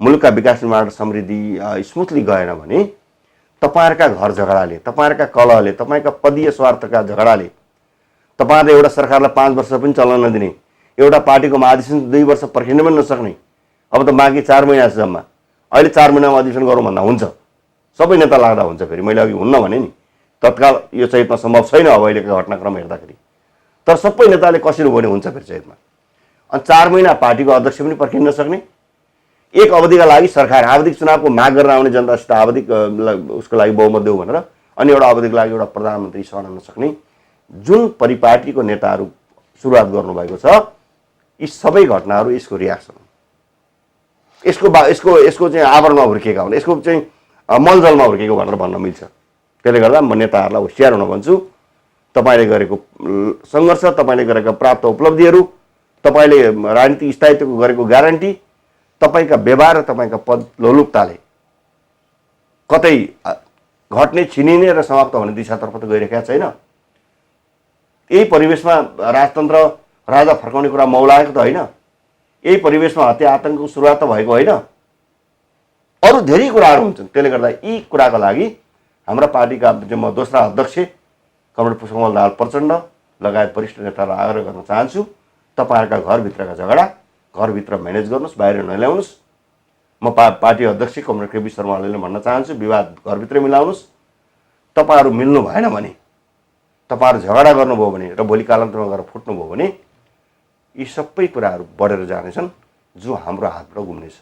मुलुकका विकास निर्माण र समृद्धि स्मुथली गएन भने तपाईँहरूका घर झगडाले, तपाईँहरूका कलहले, तपाईँका पदीय स्वार्थका झगडाले तपाईँहरूले एउटा सरकारलाई 5 वर्ष पनि चल्न नदिने, एउटा पार्टीको महाधिवेशन 2 वर्ष पर्खिन पनि नसक्ने। अब त बाँकी 4 महिना छ जम्मा। अहिले 4 महिनामा अधिवेशन गरौँ भन्दा हुन्छ, सबै नेता लाग्दा हुन्छ। फेरि मैले अघि हुन्न भने नि, तत्काल यो चैतमा सम्भव छैन अब अहिलेको घटनाक्रम हेर्दाखेरि। तर सबै नेताले कसिनु भने हुन्छ फेरि चैतमा। अनि 4 महिना पार्टीको अध्यक्ष पनि पर्खिन नसक्ने, एक अवधिका लागि सरकार आवधिक चुनावको माग गर्न आउने जनतासित आवधिक उसको लागि बहुमत देऊ भनेर अनि एउटा अवधिको लागि एउटा प्रधानमन्त्री सहन सक्ने जुन परिपाटीको नेताहरू सुरुवात गर्नुभएको छ, यी सबै घटनाहरू यसको रियाक्सन हो। यसको चाहिँ आवरणमा हुर्किएका हुन्, यसको चाहिँ मलजलमा हुर्किएको भनेर भन्न मिल्छ। त्यसले गर्दा म नेताहरूलाई होसियार हुन भन्छु। तपाईँले गरेको सङ्घर्ष, तपाईँले गरेका प्राप्त उपलब्धिहरू, तपाईँले राजनीतिक स्थायित्वको गरेको ग्यारेन्टी, तपाईँका व्यवहार र तपाईँका पद लोलुपताले कतै घट्ने, छिनिने र समाप्त हुने दिशातर्फ त गइरहेका छैन। यही परिवेशमा राजतन्त्र राजा फर्काउने कुरा मौलाएको त होइन। यही परिवेशमा हत्या आतङ्कको सुरुवात त भएको होइन। अरू धेरै कुराहरू हुन्छन्। त्यसले गर्दा यी कुराका लागि हाम्रा पार्टीका म दोस्रा अध्यक्ष कमरेड पुष्पकमल दाहाल प्रचण्ड लगायत वरिष्ठ नेताहरूलाई आग्रह गर्न चाहन्छु, तपाईँहरूका घरभित्रका झगडा घरभित्र म्यानेज गर्नुहोस्, बाहिर नल्याउनुहोस्। म पार्टी अध्यक्ष कमरेड केपी शर्मा ओलीले भन्न चाहन्छु, विवाद घरभित्रै मिलाउनुहोस्। तपाईँहरू मिल्नु भएन भने, तपाईँहरू झगडा गर्नुभयो भने र भोलि कालान्तरमा गएर फुट्नुभयो भने यी सबै कुराहरू बढेर जानेछन्, जो हाम्रो हातबाट गुम्नेछ।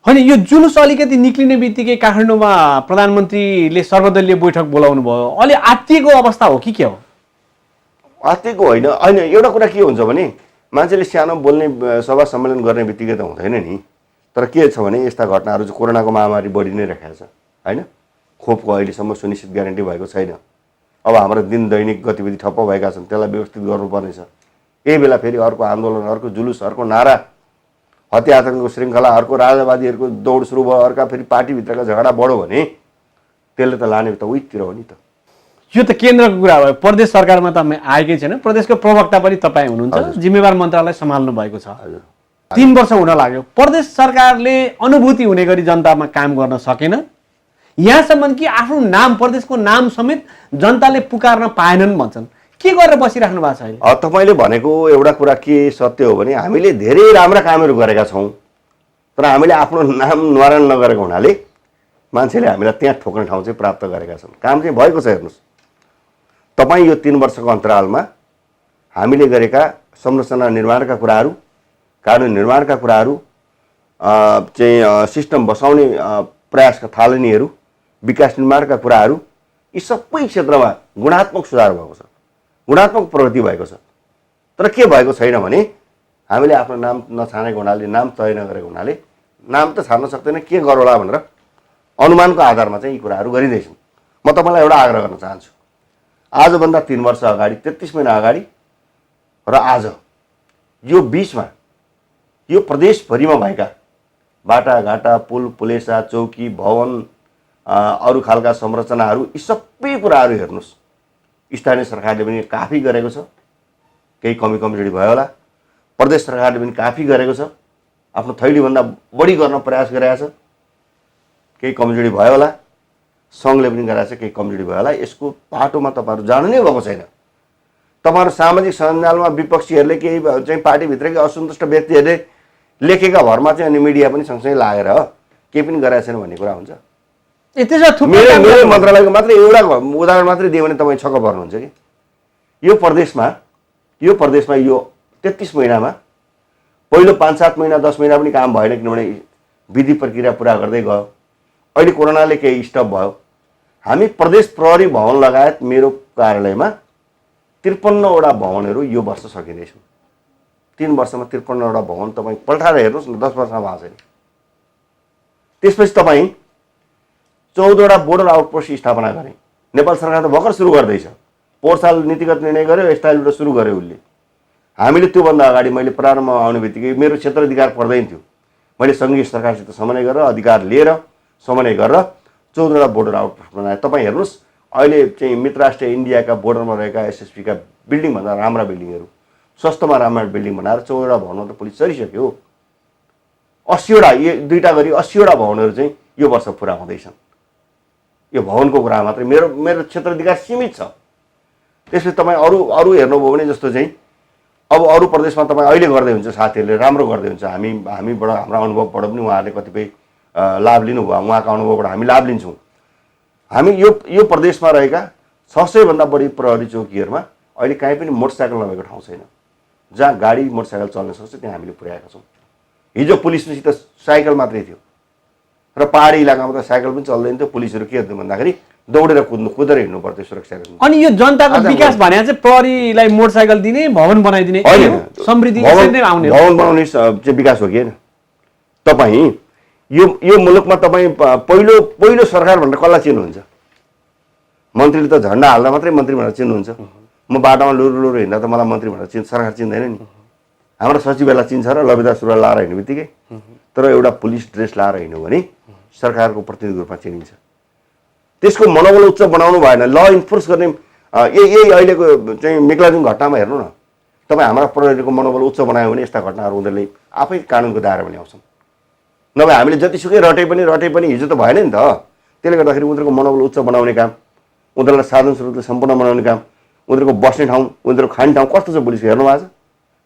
होइन, यो जुलुस अलिकति निक्लिने बित्तिकै काठमाडौँमा प्रधानमन्त्रीले सर्वदलीय बैठक बोलाउनु भयो, अलि आत्तिएको अवस्था हो कि के हो? आत्तिएको होइन। होइन, एउटा कुरा के हुन्छ भने मान्छेले सानो बोल्ने सभा सम्मेलन गर्ने बित्तिकै त हुँदैन नि। तर के छ भने यस्ता घटनाहरू चाहिँ कोरोनाको महामारी बढी नै राखेको छ होइन। खोपको अहिलेसम्म सुनिश्चित ग्यारेन्टी भएको छैन। अब हाम्रो दिन दैनिक गतिविधि ठप्प भएका छन्, त्यसलाई व्यवस्थित गर्नुपर्ने छ। यही बेला फेरि अर्को आन्दोलन, अर्को जुलुस, अर्को नारा, हत्या आतङ्कको श्रृङ्खला, अर्को राजावादीहरूको दौड सुरु भयो, अर्का फेरि पार्टीभित्रका झगडा बढ्यो भने त्यसले त लाने त उहीतिर हो नि त। यो त केन्द्रको कुरा भयो, प्रदेश सरकारमा त आएकै छैन। प्रदेशको प्रवक्ता पनि तपाईँ हुनुहुन्छ, जिम्मेवार मन्त्रालय सम्हाल्नु भएको छ। 3 वर्ष हुन लाग्यो। प्रदेश सरकारले अनुभूति हुने गरी जनतामा काम गर्न सकेन, यहाँसम्म कि आफ्नो नाम, प्रदेशको नाम समेत जनताले पुकार्न पाएनन् भन्छन्। के गरेर बसिराख्नु भएको छ अहिले? तपाईँले भनेको एउटा कुरा के सत्य हो भने हामीले धेरै राम्रा कामहरू गरेका छौँ, तर हामीले आफ्नो नाम निवारण नगरेको हुनाले मान्छेले हामीलाई त्यहाँ ठोक्ने ठाउँ चाहिँ प्राप्त गरेका छन्। काम चाहिँ भएको छ। हेर्नुहोस्, तपाईँ यो 3 वर्षको अन्तरालमा हामीले गरेका संरचना निर्माणका कुराहरू, कानुन निर्माणका कुराहरू, चाहिँ सिस्टम बसाउने प्रयासका थालनीहरू, विकास निर्माणका कुराहरू, यी सबै क्षेत्रमा गुणात्मक सुधार भएको छ, गुणात्मक प्रगति भएको छ। तर के भएको छैन भने हामीले आफ्नो नाम नछानेको हुनाले, नाम तय नगरेको हुनाले, नाम त छान्न सक्दैन, के गरौँला भनेर अनुमानको आधारमा चाहिँ यी कुराहरू गरिँदैछन्। म तपाईँलाई एउटा आग्रह गर्न चाहन्छु, आजभन्दा 3 वर्ष अगाडि, 33 महिना अगाडि र आज यो बिचमा यो प्रदेशभरिमा भएका बाटाघाटा, पुल पुलेसा, चौकी, भवन, अरू खालका संरचनाहरू, यी सबै कुराहरू हेर्नुहोस्, स्थानीय सरकारले पनि काफी गरेको छ। केही कमी कमजोरी भयो होला। प्रदेश सरकारले पनि काफी गरेको छ, आफ्नो थैलीभन्दा बढी गर्न प्रयास गरेको छ। केही कमजोरी भयो होला, सङ्घले पनि गरेको छ, केही कमजोरी भयो होला। यसको पाटोमा तपाईँहरू जानु नै भएको छैन। तपाईँहरू सामाजिक सञ्जालमा विपक्षीहरूले, केही चाहिँ पार्टीभित्रकै असन्तुष्ट व्यक्तिहरूले लेखेका भरमा चाहिँ अनि मिडिया पनि सँगसँगै लागेर केही पनि गरेको छैन भन्ने कुरा हुन्छ। मेरो मन्त्रालयको मात्रै एउटा उदाहरण मात्रै दियो भने तपाईँ छक्क पर्नुहुन्छ कि यो प्रदेशमा यो 33 महिनामा पहिलो 5-7 महिना, 10 महिना पनि काम भएन, किनभने विधि प्रक्रिया पुरा गर्दै गयो। अहिले कोरोनाले केही स्टप भयो। हामी प्रदेश प्रहरी भवन लगायत मेरो कार्यालयमा 53वटा भवनहरू यो वर्ष सकिँदैछौँ। 3 वर्षमा 53वटा भवन तपाईँ पल्टाएर हेर्नुहोस् न, 10 वर्षमा भएको छैन। त्यसपछि तपाईँ 14वटा बोर्डर आउटपोस्ट स्थापना गरे। नेपाल सरकार त भर्खर सुरु गर्दैछ। पोहोर साल नीतिगत निर्णय गर्यो, स्टाइलबाट सुरु गर्यो उसले। हामीले त्योभन्दा अगाडि मैले प्रारम्भमा आउने बित्तिकै मेरो क्षेत्राधिकार पर्दैन थियो। मैले सङ्घीय सरकारसित समन्वय गरेर, अधिकार लिएर समन्वय गरेर 14वटा बोर्डर आउटपोस्ट बनाएँ। तपाईँ हेर्नुहोस्, अहिले चाहिँ मित्रराष्ट्र इन्डियाका बोर्डरमा रहेका एसएसपीका बिल्डिङभन्दा राम्रा बिल्डिङहरू, सस्तोमा राम्रा बिल्डिङ बनाएर 14वटा भवनमा त पुलिस चलिसक्यो। 80वटा, 2टा गरी 80वटा भवनहरू चाहिँ यो वर्ष पुरा हुँदैछन्। यो भवनको कुरा मात्रै। मेरो क्षेत्राधिकार सीमित छ। त्यसपछि तपाईँ अरू हेर्नुभयो भने जस्तो चाहिँ अब अरू प्रदेशमा तपाईँ अहिले गर्दै हुन्छ, साथीहरूले राम्रो गर्दै हुन्छ। हामीबाट, हाम्रो अनुभवबाट पनि उहाँहरूले कतिपय लाभ लिनुभयो, उहाँको अनुभवबाट हामी लाभ लिन्छौँ। हामी यो प्रदेशमा रहेका 600भन्दा बढी प्रहरी चौकीहरूमा अहिले कहीँ पनि मोटरसाइकल नभएको ठाउँ छैन। जहाँ गाडी मोटरसाइकल चल्न सक्छ त्यहाँ हामीले पुर्याएका छौँ। हिजो पुलिससित साइकल मात्रै थियो र पहाडी इलाकामा त साइकल पनि चल्दैन थियो। पुलिसहरू के गर्नु भन्दाखेरि दौडेर कुदेर हिँड्नु पर्थ्यो सुरक्षाको निम्ति। अनि यो जनताको विकास भने चाहिँ प्रहरीलाई मोटरसाइकल दिने, भवन बनाइदिने, समृद्धि यसरी नै आउने भवन बनाउने चाहिँ विकास हो कि होइन? तपाईँ यो मुलुकमा तपाईँ पहिलो सरकार भनेर कसलाई चिन्नुहुन्छ? मन्त्रीले त झन्डा हाल्दा मात्रै मन्त्री भनेर चिन्नुहुन्छ। म बाटोमा लुरु हिँड्दा त मलाई मन्त्री भनेर सरकार चिन्दैन नि। हाम्रो सचिवलाई चिन्छ र लबेदा सुरुवाल लाएर हिँड्ने बित्तिकै। तर एउटा पुलिस ड्रेस लाएर हिँड्यो भने सरकारको प्रतिनिधि रूपमा चिनिन्छ। त्यसको मनोबल उच्च बनाउनु भएन। ल इन्फोर्स गर्ने यही अहिलेको चाहिँ मेक्लाजुङ घटनामा हेर्नु न, तपाईँ हाम्रा प्रहरीको मनोबल उच्च बनायो भने यस्ता घटनाहरू उनीहरूले आफै कानुनको दायरामा ल्याउँछन्। नभए हामीले जतिसुकै रटे पनि हिजो त भएन नि त। त्यसले गर्दाखेरि उनीहरूको मनोबल उच्च बनाउने काम, उनीहरूलाई साधन स्रोतले सम्पूर्ण बनाउने काम, उनीहरूको बस्ने ठाउँ, उनीहरूको खाने ठाउँ कस्तो छ पुलिसको हेर्नु भएको छ?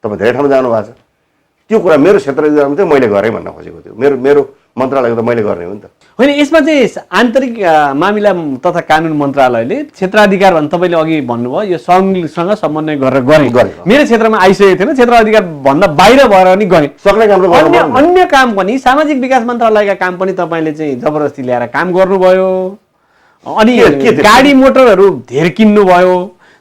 तपाईँ धेरै ठाउँमा जानुभएको छ। त्यो कुरा मेरो क्षेत्रमा चाहिँ मैले गरेँ भन्न खोजेको थियो। मेरो मन्त्रालयको त मैले गर्ने हो नि त। होइन, यसमा चाहिँ आन्तरिक मामिला तथा कानुन मन्त्रालयले क्षेत्राधिकार भन्दा तपाईँले अघि भन्नुभयो यो सङ्घसँग समन्वय गरेर गरे। मेरो क्षेत्रमा आइसकेको थिएन, क्षेत्राधिकार भन्दा बाहिर भएर पनि गरे। सक्ने काम त अन्य काम पनि सामाजिक विकास मन्त्रालयका काम पनि तपाईँले चाहिँ जबरजस्ती ल्याएर काम गर्नुभयो। अनि गाडी मोटरहरू धेर किन्नुभयो,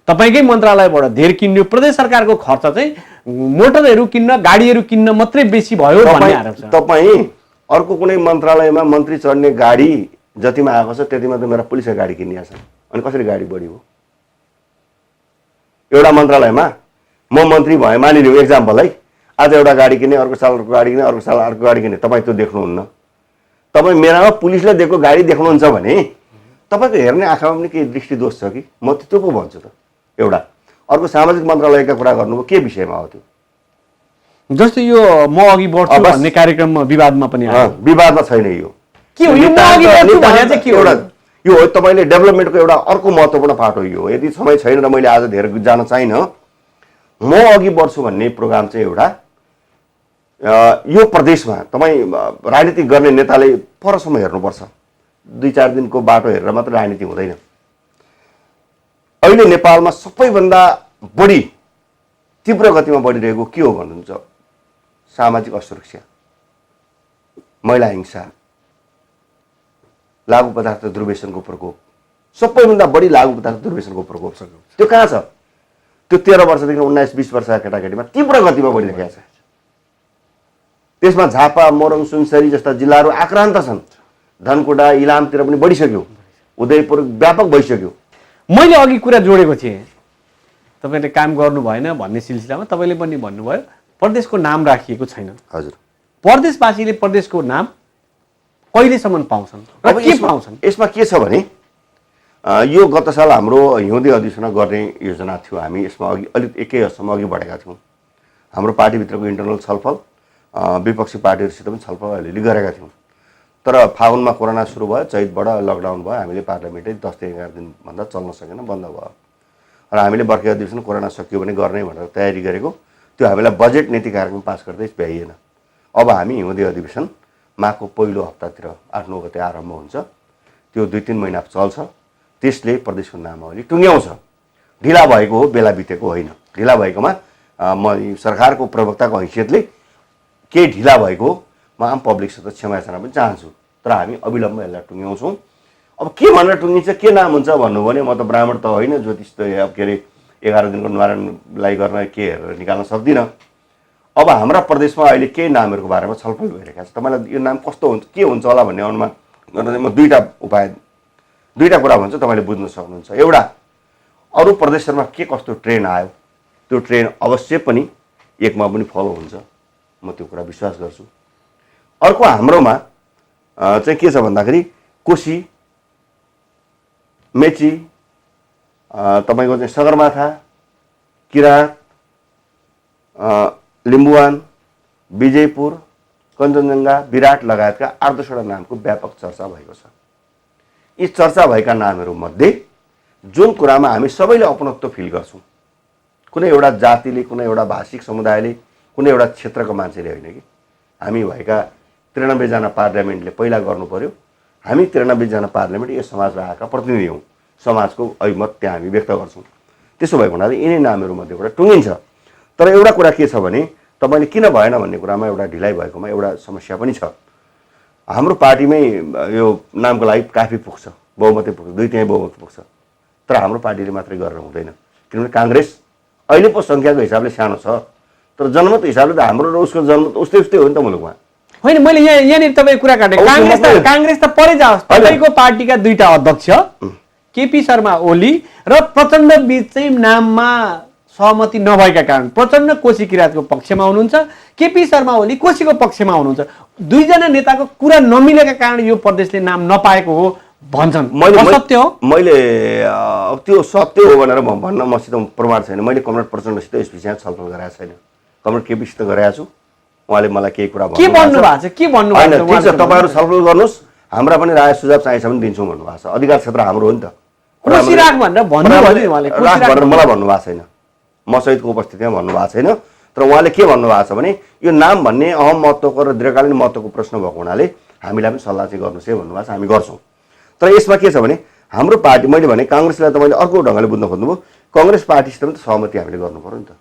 तपाईँकै मन्त्रालयबाट धेर किन्नु। प्रदेश सरकारको खर्च चाहिँ मोटरहरू किन्न, गाडीहरू किन्न मात्रै बेसी भयो भन्ने आरोप छ। तपाईँ अर्को कुनै मन्त्रालयमा मन्त्री चढ्ने गाडी जतिमा आएको छ त्यतिमा त मेरा पुलिसका गाडी किनिया छन्। अनि कसरी गाडी बढी हो? एउटा मन्त्रालयमा म मन्त्री भएँ मानिलिउँ एक्जाम्पल है, आज एउटा गाडी किने, अर्को साल अर्को गाडी किने, अर्को साल अर्को गाडी किने। तपाईँ त्यो देख्नुहुन्न। तपाईँ मेरामा पुलिसले दिएको गाडी देख्नुहुन्छ भने तपाईँको हेर्ने आँखामा पनि केही दृष्टिदोष छ कि? म त्यो पो भन्छु त। एउटा अर्को सामाजिक मन्त्रालयका कुरा गर्नुभयो, के विषयमा हो त्यो? जस्तो यो म अघि बढ्छु भन्ने कार्यक्रममा विवादमा पनि आयो। विवादमा छैन यो। के हो यो म अघि बढ्छु भने चाहिँ के हो? यो हो तपाईँले डेभलपमेन्टको एउटा अर्को महत्त्वपूर्ण पार्ट हो यो। यदि समय छैन र मैले आज धेरै जान चाहिनँ, म अघि बढ्छु भन्ने प्रोग्राम चाहिँ एउटा यो प्रदेशमा तपाईँ राजनीति गर्ने नेताले परसम्म हेर्नुपर्छ। 2-4 दिनको बाटो हेरेर मात्र राजनीति हुँदैन। अहिले नेपालमा सबैभन्दा बढी तीव्र गतिमा बढिरहेको के हो भन्नुहुन्छ? सामाजिक असुरक्षा, महिला हिंसा, लागु पदार्थ दुर्व्यसनको प्रकोप। सबैभन्दा बढी लागु पदार्थ दुर्व्यसनको प्रकोप छ। त्यो कहाँ छ? त्यो 13 वर्षदेखि 19-20 वर्षका केटाकेटीमा तीव्र गतिमा बढिरहेको छ। त्यसमा झापा, मोरङ, सुनसरी जस्ता जिल्लाहरू आक्रान्त छन्। धनकुटा, इलामतिर पनि बढिसक्यो, उदयपुर व्यापक भइसक्यो। मैले अघि कुरा जोडेको थिएँ, तपाईँले काम गर्नु भएन भन्ने सिलसिलामा तपाईँले पनि भन्नुभयो प्रदेशको नाम राखिएको छैन। हजुर, प्रदेशवासीले प्रदेशको नाम कहिलेसम्म पाउँछन् र के पाउँछन्? यसमा के छ भने यो गत साल हाम्रो हिउँदे अधिवेशन गर्ने योजना थियो। हामी यसमा अघि अलिक एकै हदसम्म अघि बढेका थियौँ। हाम्रो पार्टीभित्रको इन्टरनल छलफल विपक्षी पार्टीहरूसित पनि छलफल अलिअलि गरेका थियौँ। तर फागुनमा कोरोना सुरु भयो, चैतबाट लकडाउन भयो, हामीले पार्लियामेन्टै 10-11 दिनभन्दा चल्न सकेन, बन्द भयो। र हामीले बर्खे अधिवेशन कोरोना सकियो भने गर्ने भनेर तयारी गरेको, त्यो हामीलाई बजेट नीति कार्यक्रम पास गर्दै भ्याइएन। अब हामी हिउँदे अधिवेशन माघको पहिलो हप्तातिर 8-9 गते आरम्भ हुन्छ। त्यो 2-3 महिना चल्छ। त्यसले प्रदेशको नामावली टुङ्ग्याउँछ। ढिला भएको हो, बेला बितेको होइन। ढिला भएकोमा म सरकारको प्रवक्ताको हैसियतले के ढिला भएको हो म आम पब्लिकसित क्षमायाचना पनि चाहन्छु। तर हामी अविलम्ब यसलाई टुङ्ग्याउँछौँ। अब के भनेर टुङ्गिन्छ, के नाम हुन्छ भन्नु भने म त ब्राह्मण त होइन, ज्योतिष त अब के अरे 11 दिनको न्वारणलाई गर्न के हेरेर निकाल्न सक्दिनँ। अब हाम्रा प्रदेशमा अहिले केही नामहरूको बारेमा छलफल भइरहेको छ। तपाईँलाई यो नाम कस्तो हुन्छ, के हुन्छ होला भन्ने अनुमान गर्न म दुईटा कुरा भन्छु, तपाईँले बुझ्न सक्नुहुन्छ। एउटा, अरू प्रदेशहरूमा के कस्तो ट्रेन आयो, त्यो ट्रेन अवश्य पनि एकमा पनि फलो हुन्छ, म त्यो कुरा विश्वास गर्छु। अर्को, हाम्रोमा चाहिँ के छ भन्दाखेरि कोशी, मेची, तपाईँको चाहिँ सगरमाथा, किराँत, लिम्बुवान, विजयपुर, कञ्चनजङ्घा, विराट लगायतका 8-10वटा नामको व्यापक चर्चा भएको छ। यी चर्चा भएका नामहरूमध्ये जुन कुरामा हामी सबैले अपनत्व फिल गर्छौँ, कुनै एउटा जातिले, कुनै एउटा भाषिक समुदायले, कुनै एउटा क्षेत्रको मान्छेले होइन कि हामी भएका 93 जना पार्लियामेन्टले पहिला गर्नु पर्यो। हामी 93 जना पार्लियामेन्ट यो समाजमा आएका प्रतिनिधि हौँ। समाजको अभिमत त्यहाँ हामी व्यक्त गर्छौँ। त्यसो भएको हुनाले यिनै नामहरूमध्येबाट टुङ्गिन्छ। तर एउटा कुरा के छ भने तपाईँले किन भएन भन्ने कुरामा एउटा ढिलाइ भएकोमा एउटा समस्या पनि छ। हाम्रो पार्टीमै यो नामको लागि काफी पुग्छ, बहुमतै पुग्छ, 2/3 बहुमत पुग्छ, तर हाम्रो पार्टीले मात्रै गरेर हुँदैन। किनभने काङ्ग्रेस अहिले पो सङ्ख्याको हिसाबले सानो छ, तर जनमत हिसाबले त हाम्रो र उसको जनमत उस्तै उस्तै हो नि त मुलुकमा। होइन, मैले यहाँनिर तपाईँ कुरा काटेँ। काङ्ग्रेस त परै जाओस्, तपाईँको पार्टीका 2टा अध्यक्ष केपी शर्मा ओली र प्रचण्ड बीच चाहिँ नाममा सहमति नभएका कारण प्रचण्ड कोशी किराँतको पक्षमा हुनुहुन्छ, केपी शर्मा ओली कोशीको पक्षमा हुनुहुन्छ। दुईजना नेताको कुरा नमिलेका कारण यो प्रदेशले नाम नपाएको हो भन्छन्। सत्य हो? मैले त्यो सत्य हो भनेर भन्न मसित प्रमाण छैन। मैले कमरेड प्रचण्डसित यस विषयमा छलफल गरेको छैन। कमरेड केपीसित गरेको छु, उहाँले मलाई केही कुरा के भन्नु भएको छ, के भन्नु भएको छ? होइन, ठिक छ, तपाईँहरू छलफल गर्नुहोस्, हाम्रा पनि राय सुझाव चाहिन्छ भने दिन्छौँ भन्नुभएको छ। अधिकार क्षेत्र हाम्रो हो नि त। कोशी राख भनेर भन्नुभयो उहाँले, राख भनेर मलाई भन्नुभएको छैन, मसहितको उपस्थितिमा भन्नुभएको छैन। तर उहाँले के भन्नुभएको छ भने यो नाम भन्ने अहम महत्त्वको र दीर्घकालीन महत्त्वको प्रश्न भएको हुनाले हामीलाई पनि सल्लाह चाहिँ गर्नुहोस् है भन्नुभएको छ। हामी गर्छौँ। तर यसमा के छ भने हाम्रो पार्टी, मैले भने काङ्ग्रेसलाई तपाईँले अर्को ढङ्गले बुझ्न खोज्नुभयो। काङ्ग्रेस पार्टीसित पनि त सहमति हामीले गर्नु पऱ्यो नि त,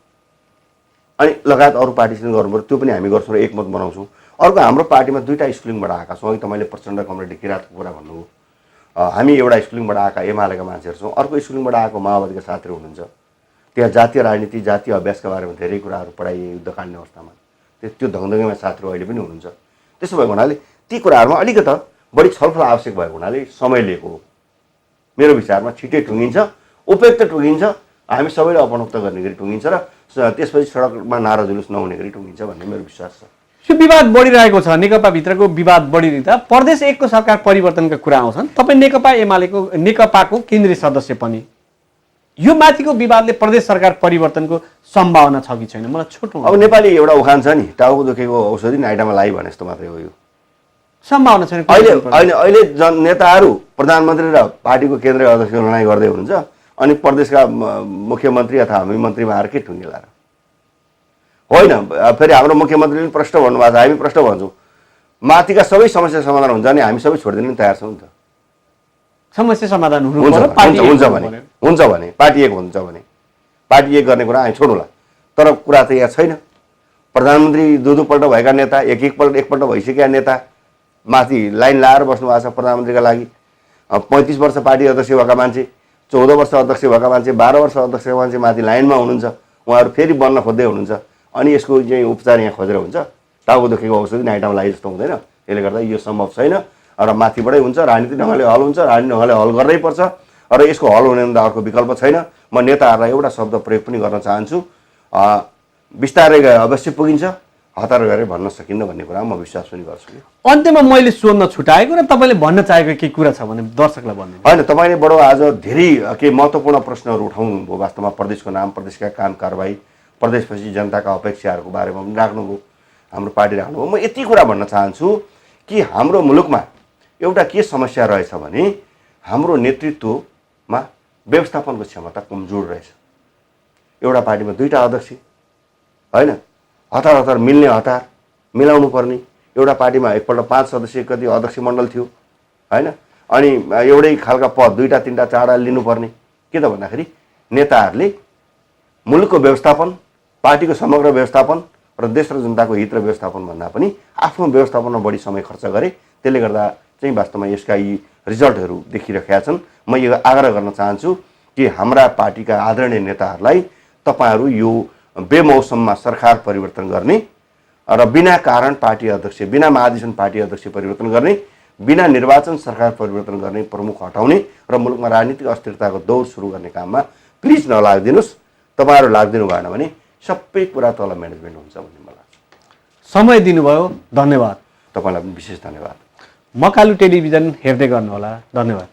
अनि लगायत अरू पार्टीसित गर्नु पऱ्यो। त्यो पनि हामी गर्छौँ र एकमत बनाउँछौँ। अर्को, हाम्रो पार्टीमा 2टा स्कुलिङबाट आएका छौँ। अघि तपाईँले प्रचण्ड कमरेड किराँतको कुरा भन्नुभयो। हामी एउटा स्कुलिङबाट आएका एमालेका मान्छेहरू छौँ, अर्को स्कुलिङबाट आएको माओवादीका साथीहरू हुनुहुन्छ। त्यहाँ जातीय राजनीति, जातीय अभ्यासका बारेमा धेरै कुराहरू पढाइए युद्धकालीन अवस्थामा। त्यो दङदङेमा साथीहरू अहिले पनि हुनुहुन्छ। त्यसो भएको हुनाले ती कुराहरूमा अलिकति बढी छलफल आवश्यक भएको हुनाले समय लिएको हो। मेरो विचारमा छिटै टुङ्गिन्छ, उपयुक्त टुङ्गिन्छ, हामी सबैले अपनोक्त गर्ने गरी टुङ्गिन्छ र त्यसपछि सडकमा नारा जुलुस नहुने गरी टुङ्गिन्छ भन्ने मेरो विश्वास छ। यो विवाद बढिरहेको छ, नेकपा भित्रको विवाद बढिरहँदा प्रदेश 1को सरकार परिवर्तनका कुरा आउँछन्। तपाईँ नेकपाको केन्द्रीय सदस्य पनि, यो माथिको विवादले प्रदेश सरकार परिवर्तनको सम्भावना छ कि छैन? मलाई छोटो। अब नेपाली एउटा उखान छ नि, टाउको दुखेको औषधि नाइटामा लाई भने जस्तो मात्रै हो। यो सम्भावना छैन। अहिले नेताहरू प्रधानमन्त्री र पार्टीको केन्द्रीय अध्यक्षको लडाइँ गर्दै हुनुहुन्छ, अनि प्रदेशका मुख्यमन्त्री अथवा हामी मन्त्रीमा आएर के टुङ्गिला र? होइन, फेरि हाम्रो मुख्यमन्त्रीले प्रश्न भन्नुभएको छ, हामी प्रश्न भन्छौँ। माथिका सबै समस्या समाधान हुन्छ अनि हामी सबै छोडिदिन तयार छौँ नि त। समस्या समाधान हुन्छ भने पार्टी एक हुन्छ भने पार्टी एक गर्ने कुरा हामी छोडौँला। तर कुरा त यहाँ छैन। प्रधानमन्त्री दुईपल्ट भएका नेता, एकपल्ट भइसकेका नेता माथि लाइन लाएर बस्नु भएको छ प्रधानमन्त्रीका लागि। 35 वर्ष पार्टी अध्यक्ष भएका मान्छे, 14 वर्ष अध्यक्ष भएका मान्छे, 12 वर्ष अध्यक्ष भएका मान्छे माथि लाइनमा हुनुहुन्छ। उहाँहरू फेरि बन्न खोज्दै हुनुहुन्छ, अनि यसको चाहिँ उपचार यहाँ खोजेर हुन्छ। टाउको दुखेको औषधि नाइटामा लागि जस्तो हुँदैन। त्यसले गर्दा यो सम्भव छैन र माथिबाटै हुन्छ। राजनीतिक ढङ्गले हल हुन्छ, राजनीतिक ढङ्गले हल गर्नै पर्छ र यसको हल हुने भन्दा अर्को विकल्प छैन। म नेताहरूलाई एउटा शब्द प्रयोग पनि गर्न चाहन्छु, बिस्तारै गए अवश्य पुगिन्छ, हतार गरेर भन्न सकिन्न भन्ने कुरा म विश्वास पनि गर्छु। अन्त्यमा मैले सोध्न छुटाएको र तपाईँले भन्न चाहेको केही कुरा छ भने दर्शकलाई भन्नु। होइन, तपाईँले बडो आज धेरै केही महत्त्वपूर्ण प्रश्नहरू उठाउनुभयो। वास्तवमा प्रदेशको नाम, प्रदेशका काम कारबाही, प्रदेशपछि जनताका अपेक्षाहरूको बारेमा पनि राख्नुभयो, हाम्रो पार्टी राख्नुभयो। म यति कुरा भन्न चाहन्छु कि हाम्रो मुलुकमा एउटा के समस्या रहेछ भने हाम्रो नेतृत्वमा व्यवस्थापनको क्षमता कमजोर रहेछ। एउटा पार्टीमा 2टा अध्यक्ष, होइन, हतार मिलाउनु पर्ने। एउटा पार्टीमा एकपल्ट 5 सदस्य कति अध्यक्ष मण्डल थियो, होइन, अनि एउटै खालका पद 2टा 3टा 4टा लिनुपर्ने। के त भन्दाखेरि नेताहरूले मुलुकको व्यवस्थापन, पार्टीको समग्र व्यवस्थापन र देश र जनताको हित र व्यवस्थापन भन्दा पनि आफ्नो व्यवस्थापनमा बढी समय खर्च गरे। त्यसले गर्दा चाहिँ वास्तवमा यसका यी रिजल्टहरू देखिरहेका छन्। म यो आग्रह गर्न चाहन्छु कि हाम्रा पार्टीका आदरणीय नेताहरूलाई तपाईँहरू यो बेमौसममा सरकार परिवर्तन गर्ने र बिना कारण पार्टी अध्यक्ष, बिना महाधिवेशन पार्टी अध्यक्ष परिवर्तन गर्ने, बिना निर्वाचन सरकार परिवर्तन गर्ने प्रमुख हटाउने र मुलुकमा राजनीतिक अस्थिरताको दौर सुरु गर्ने काममा प्लिज नलागिदिनुहोस्। तपाईँहरू लाग्दिनु भएन भने सबै कुरा तल म्यानेजमेन्ट हुन्छ भन्ने मलाई लाग्छ। समय दिनुभयो, धन्यवाद। तपाईँलाई पनि विशेष धन्यवाद। मकालु टेलिभिजन हेर्दै गर्नुहोला, धन्यवाद।